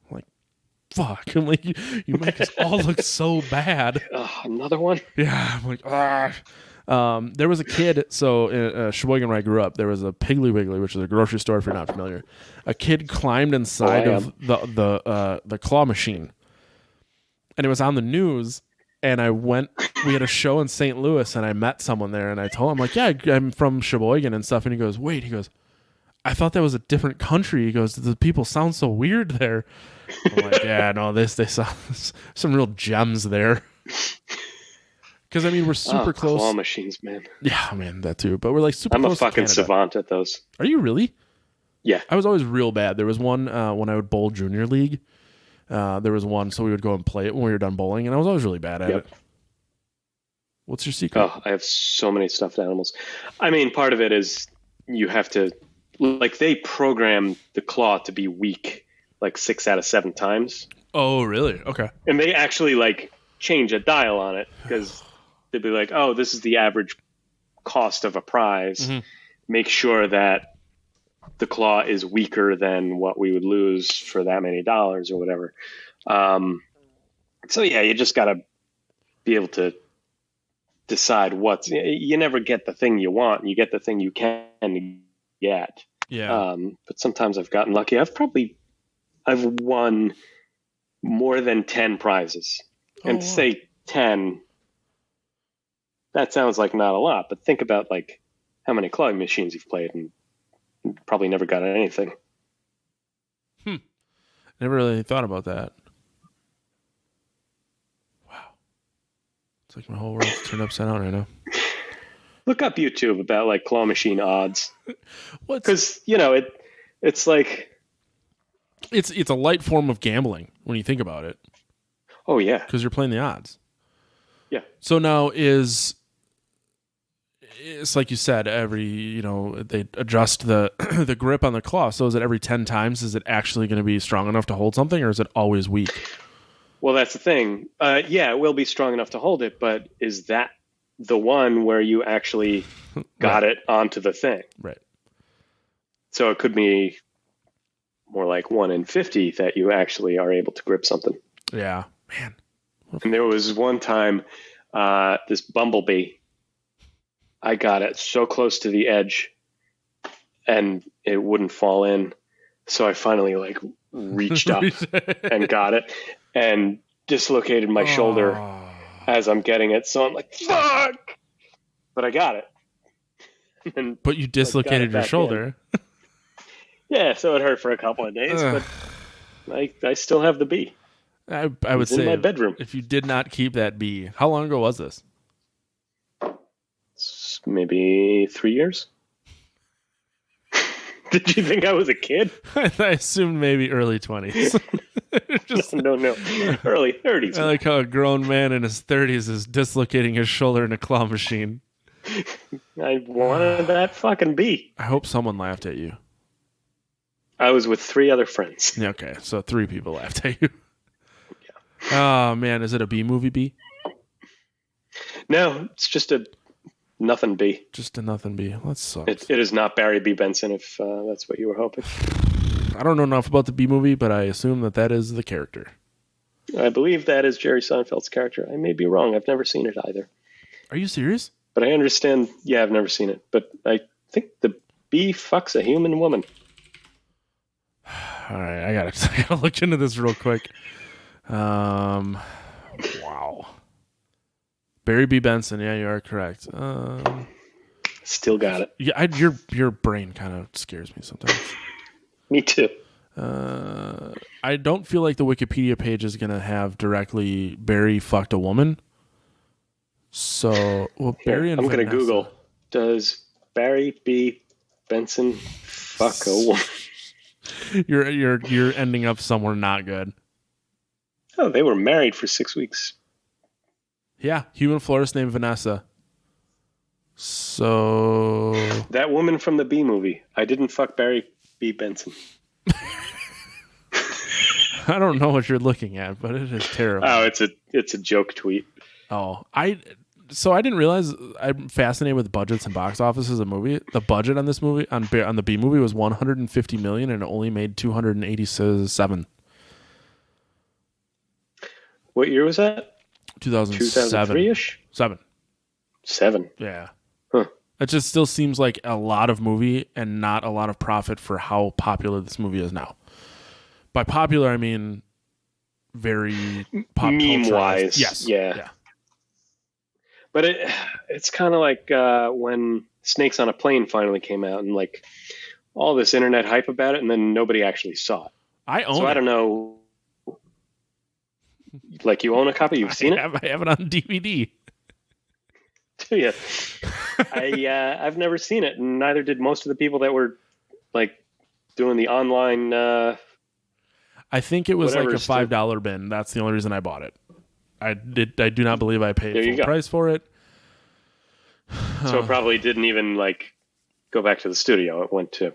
I'm like, fuck. I'm like, you make us all look so bad. Another one? Yeah. I'm like, there was a kid. So in Sheboygan, where I grew up, there was a Piggly Wiggly, which is a grocery store if you're not familiar. A kid climbed inside of the claw machine, and it was on the news. And we had a show in St. Louis, and I met someone there, and I told him, like, yeah, I'm from Sheboygan and stuff. And he goes, wait, I thought that was a different country. He goes, the people sound so weird there. I'm like, yeah, no, they sound some real gems there. Because, I mean, we're super close. Claw machines, man. Yeah, man, that too. But we're like super close. I'm a fucking savant at those. Are you really? Yeah. I was always real bad. There was one when I would bowl junior league. There was one, so we would go and play it when we were done bowling, and I was always really bad at it. What's your secret? Oh, I have so many stuffed animals. I mean, part of it is you have to, like, they program the claw to be weak, like 6 out of 7 times. Oh, really? Okay. And they actually, like, change a dial on it because they'd be like, oh, this is the average cost of a prize. Mm-hmm. Make sure that the claw is weaker than what we would lose for that many dollars or whatever. So yeah, you just got to be able to decide you never get the thing you want. You get the thing you can get. Yeah. But sometimes I've gotten lucky. I've won more than 10 prizes. And to say 10, that sounds like not a lot, but think about like how many clawing machines you've played and probably never got anything. Never really thought about that. Wow. It's like my whole world's turned upside down right now. Look up YouTube about like claw machine odds. Because, you know, it's like... It's a light form of gambling when you think about it. Oh, yeah. Because you're playing the odds. Yeah. So now it's like you said, they adjust the the grip on the claw. So is it every 10 times? Is it actually going to be strong enough to hold something, or is it always weak? Well, that's the thing. Yeah, it will be strong enough to hold it, but is that the one where you actually got it onto the thing? Right. So it could be more like 1 in 50 that you actually are able to grip something. Yeah, man. And there was one time, this bumblebee, I got it so close to the edge and it wouldn't fall in. So I finally like reached up and got it and dislocated my shoulder as I'm getting it. So I'm like, fuck, but I got it. But you dislocated your shoulder. Yeah. So it hurt for a couple of days, but I still have the bee. I would say in my bedroom. If you did not keep that bee, how long ago was this? Maybe 3 years. Did you think I was a kid? I assumed maybe early 20s. No. Early 30s. I like how a grown man in his 30s is dislocating his shoulder in a claw machine. I wanted that fucking bee. I hope someone laughed at you. I was with 3 other friends. Okay, so 3 people laughed at you. Yeah. Oh, man, is it a bee movie bee? No, it's just a nothing bee. Just a nothing bee. That sucks. It is not Barry B. Benson, if that's what you were hoping. I don't know enough about the bee movie, but I assume that is the character. I believe that is Jerry Seinfeld's character. I may be wrong. I've never seen it either. Are you serious? But I understand. Yeah, I've never seen it. But I think the bee fucks a human woman. All right, I gotta look into this real quick. Wow. Barry B. Benson. Yeah, you are correct. Still got it. Yeah, your brain kind of scares me sometimes. Me too. I don't feel like the Wikipedia page is gonna have directly Barry fucked a woman. So, well, Barry and I'm Vanessa. gonna Google. Does Barry B. Benson fuck a woman? You're ending up somewhere not good. Oh, they were married for 6 weeks. Yeah, human florist named Vanessa. So that woman from the Bee movie. I didn't fuck Barry B. Benson. I don't know what you're looking at, but it is terrible. Oh, it's a joke tweet. Oh, I didn't realize I'm fascinated with budgets and box offices of movie. The budget on this movie on the Bee movie was $150 million and it only made $287. What year was that? 2007. 2003-ish? 7. Yeah. Huh. It just still seems like a lot of movie and not a lot of profit for how popular this movie is now. By popular, I mean very pop meme-wise. Yes. Yeah. But it's kind of like when Snakes on a Plane finally came out and like all this internet hype about it, and then nobody actually saw it. I own it. So I don't know. Like, you own a copy? You've seen it? I have it on DVD. Do you? I've never seen it, and neither did most of the people that were like doing the online. I think it was like a whatever $5 bin. That's the only reason I bought it. I do not believe I paid full price for it. So it probably didn't even like go back to the studio. It went to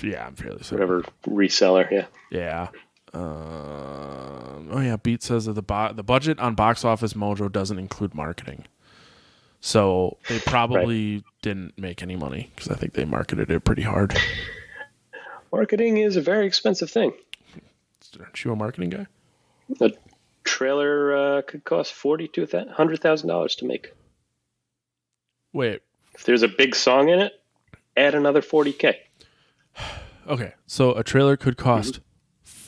I'm fairly certain. whatever reseller. Yeah. Yeah. Beat says that the budget on Box Office Mojo doesn't include marketing. So they probably didn't make any money because I think they marketed it pretty hard. Marketing is a very expensive thing. Aren't you a marketing guy? A trailer could cost $100,000 to make. Wait. If there's a big song in it, add another $40K. Okay, so a trailer could cost.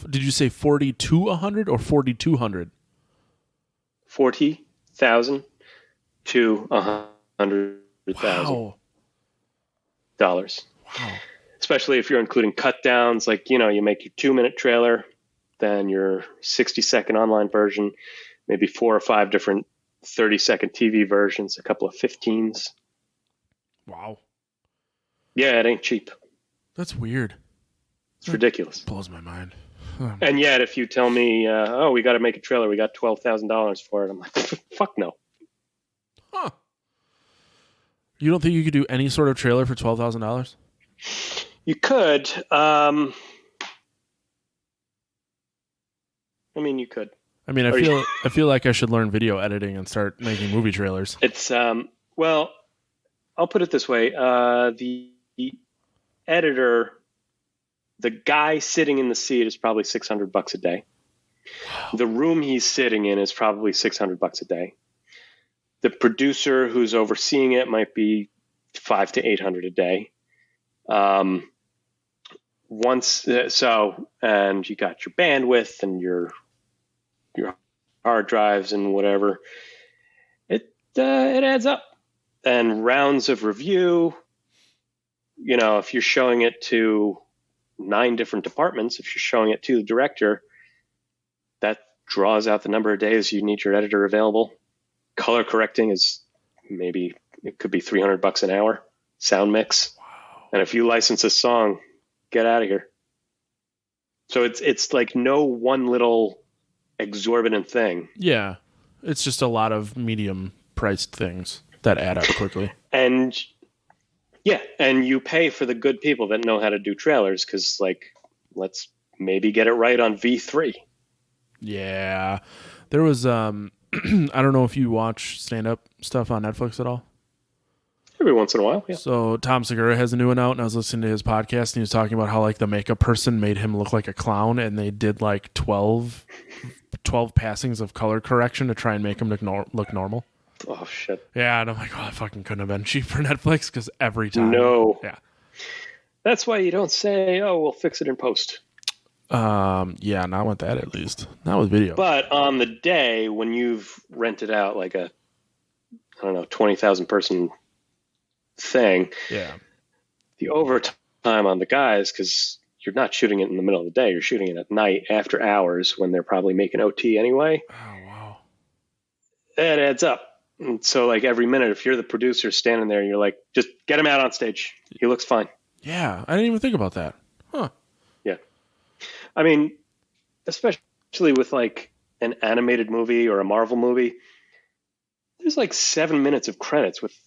Did you say 40 to 100 or 4,200? $40,000 to $100,000. Wow. Especially if you're including cut downs, like, you make your 2-minute trailer, then your 60-second online version, maybe 4 or 5 different 30-second TV versions, a couple of 15s. Wow. Yeah, it ain't cheap. That's weird. It's ridiculous. Blows my mind. And yet, if you tell me, we got to make a trailer, we got $12,000 for it, I'm like, fuck no. Huh. You don't think you could do any sort of trailer for $12,000? You could. I mean, you could. I mean, I feel like I should learn video editing and start making movie trailers. It's well, I'll put it this way: the editor, the guy sitting in the seat, is probably $600 a day. Wow. The room he's sitting in is probably $600 a day. The producer who's overseeing it might be $500 to $800 a day. And you got your bandwidth and your hard drives and whatever. It adds up. And rounds of review. If you're showing it to 9 different departments, if you're showing it to the director, that draws out the number of days you need your editor available. Color correcting is it could be $300 an hour. Sound mix. Wow. And if you license a song, get out of here. So it's like no one little exorbitant thing. Yeah. It's just a lot of medium priced things that add up quickly. And you pay for the good people that know how to do trailers because, let's maybe get it right on V3. Yeah. There was, I don't know if you watch stand-up stuff on Netflix at all. Every once in a while, yeah. So Tom Segura has a new one out, and I was listening to his podcast, and he was talking about how, the makeup person made him look like a clown, and they did, 12 passings of color correction to try and make him look normal. Oh, shit. Yeah, and I'm like, I fucking couldn't have been cheap for Netflix, because every time. No. Yeah. That's why you don't say, we'll fix it in post. Yeah, not with that at least. Not with video. But on the day when you've rented out like a, 20,000 person thing. Yeah. The overtime on the guys, because you're not shooting it in the middle of the day, you're shooting it at night after hours when they're probably making OT anyway. Oh, wow. That adds up. And so every minute, if you're the producer standing there, you're like, just get him out on stage. He looks fine. Yeah. I didn't even think about that. Huh. Yeah. I mean, especially with an animated movie or a Marvel movie, there's 7 minutes of credits with,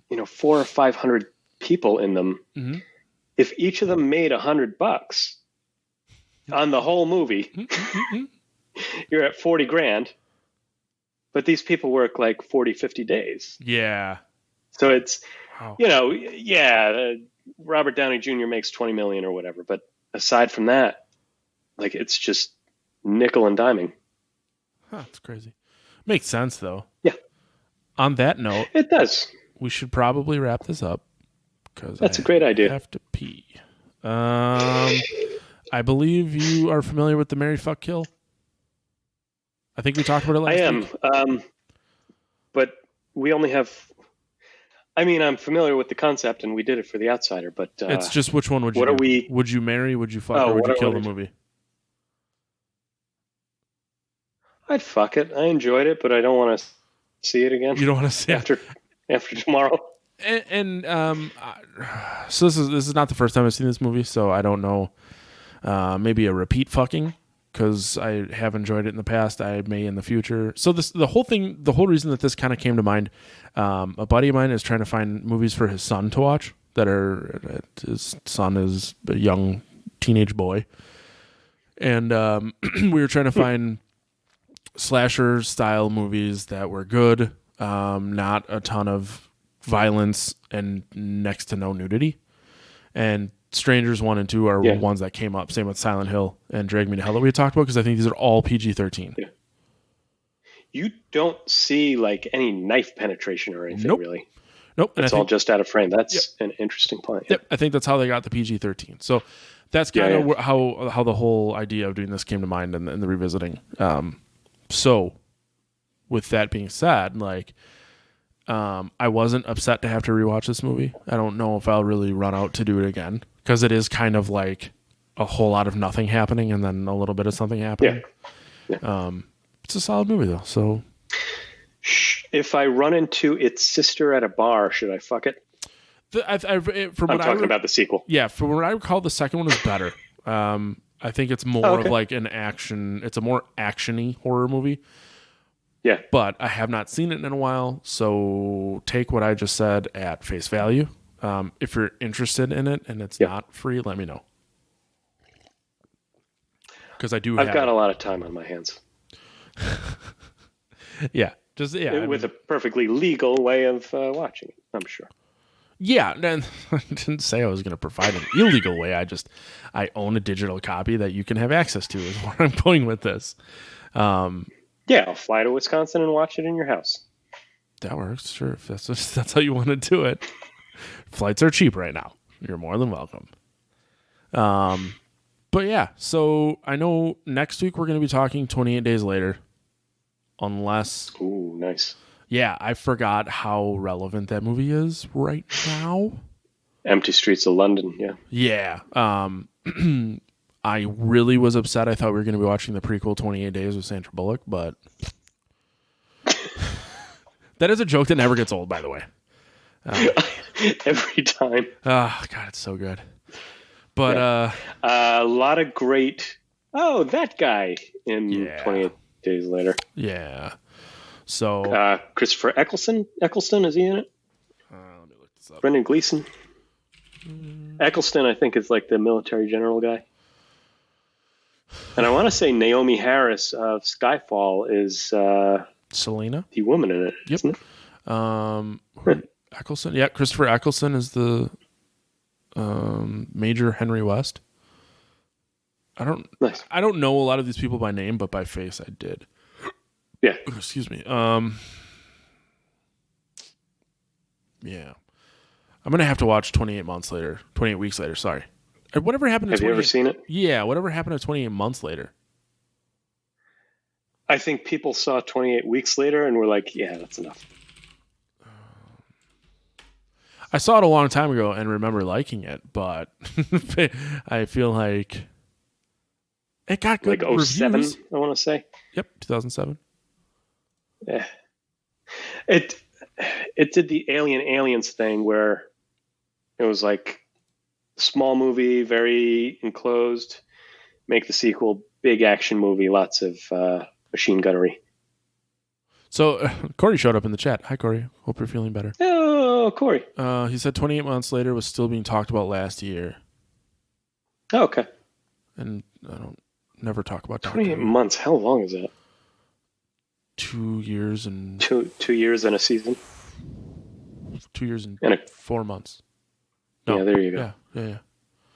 400 or 500 people in them. Mm-hmm. If each of them made $100 on the whole movie, you're at $40,000. But these people work 40, 50 days. Yeah. So it's, Robert Downey Jr. makes $20 million or whatever. But aside from that, it's just nickel and diming. That's crazy. Makes sense, though. Yeah. On that note, It does. we should probably wrap this up because That's a great idea. I have to pee. I believe you are familiar with the Marry, Fuck, Kill. I think we talked about it last week. I am, but we only have. I mean, I'm familiar with the concept, and we did it for The Outsider. But it's just which one would you? What do? are we? Would you marry? Would you fuck? Or would you kill the movie? I'd fuck it. I enjoyed it, but I don't want to see it again. You don't want to see it after tomorrow. So this is not the first time I've seen this movie, so I don't know. Maybe a repeat fucking, because I have enjoyed it in the past. I may in the future. So the whole reason that this kind of came to mind, a buddy of mine is trying to find movies for his son to watch. His son is a young teenage boy, and we were trying to find slasher style movies that were good, not a ton of violence and next to no nudity. And Strangers 1 and 2 are ones that came up. Same with Silent Hill and Drag Me to Hell that we talked about, because I think these are all PG-13. Yeah. You don't see like any knife penetration or anything, really. Nope. It's all just out of frame. That's an interesting point. Yep. I think that's how they got the PG-13. So that's kind of how the whole idea of doing this came to mind in the revisiting. So with that being said, like, I wasn't upset to have to rewatch this movie. I don't know if I'll really run out to do it again, because it is kind of like a whole lot of nothing happening and then a little bit of something happening. Yeah. It's a solid movie though. So if I run into its sister at a bar, should I fuck it? I'm talking about the sequel. Yeah, from what I recall, the second one is better. I think it's more of like an action. It's a more action-y horror movie. Yeah. But I have not seen it in a while, so take what I just said at face value. If you're interested in it and it's not free, let me know. Because I've got a lot of time on my hands. With a perfectly legal way of watching it, I'm sure. Yeah, and I didn't say I was going to provide an illegal way. I own a digital copy that you can have access to, is where I'm going with this. I'll fly to Wisconsin and watch it in your house. That works, sure. If that's how you want to do it. Flights are cheap right now. You're more than welcome. But yeah, so I know next week we're going to be talking 28 Days Later. Unless... Ooh, nice. Yeah, I forgot how relevant that movie is right now. Empty Streets of London, yeah. Yeah. I really was upset. I thought we were going to be watching the prequel 28 Days with Sandra Bullock, but that is a joke that never gets old, by the way. Every time. Oh, God, it's so good. But a lot of great... Oh, that guy in 28 Days Later. Yeah. So Christopher Eccleston, is he in it? Let me look this up. Brendan Gleeson. Eccleston, I think, is like the military general guy. And I want to say Naomi Harris of Skyfall is Selena, the woman in it, isn't it? Eccleston. Yeah, Christopher Eccleston is the Major Henry West. I don't know a lot of these people by name, but by face I did. Yeah. Excuse me. Yeah. I'm going to have to watch 28 Weeks Later, sorry. Whatever happened to Have you ever seen it? Yeah, whatever happened to 28 Months Later? I think people saw 28 Weeks Later and were like, yeah, that's enough. I saw it a long time ago and remember liking it, but I feel like it got good like 07, reviews. I want to say. Yep, 2007. Yeah. It did the Aliens thing where it was like small movie, very enclosed, make the sequel, big action movie, lots of machine gunnery. So Corey showed up in the chat. Hi, Corey. Hope you're feeling better. Oh, Corey. He said 28 Months Later was still being talked about last year. Oh, okay. And I don't never talk about 28 months. How long is that? 2 years and... 2 years and a season? 2 years and 4 months. No. Yeah, there you go.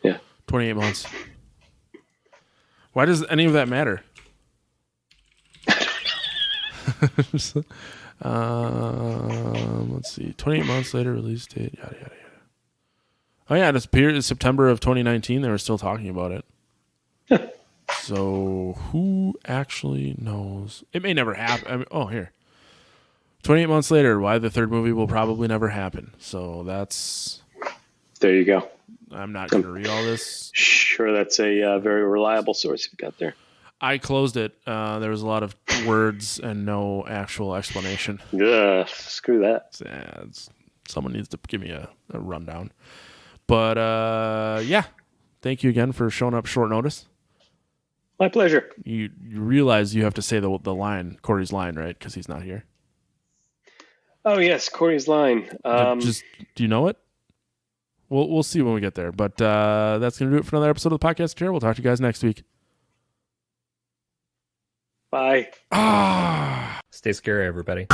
Yeah. 28 months. Why does any of that matter? Let's see. 28 months later, release date. Yada yada yada. Oh yeah, it appeared September of 2019. They were still talking about it. So who actually knows? It may never happen. I mean, here. 28 months later, why the third movie will probably never happen. So that's... There you go. I'm not going to read all this. Sure, that's a very reliable source you've got there. I closed it. There was a lot of words and no actual explanation. Yeah, screw that. Someone needs to give me a rundown. But, yeah. Thank you again for showing up short notice. My pleasure. You realize you have to say the line, Corey's line, right? Because he's not here. Oh, yes, Corey's line. Do you know it? We'll see when we get there. But that's going to do it for another episode of the podcast here. We'll talk to you guys next week. Bye. Stay scary, everybody.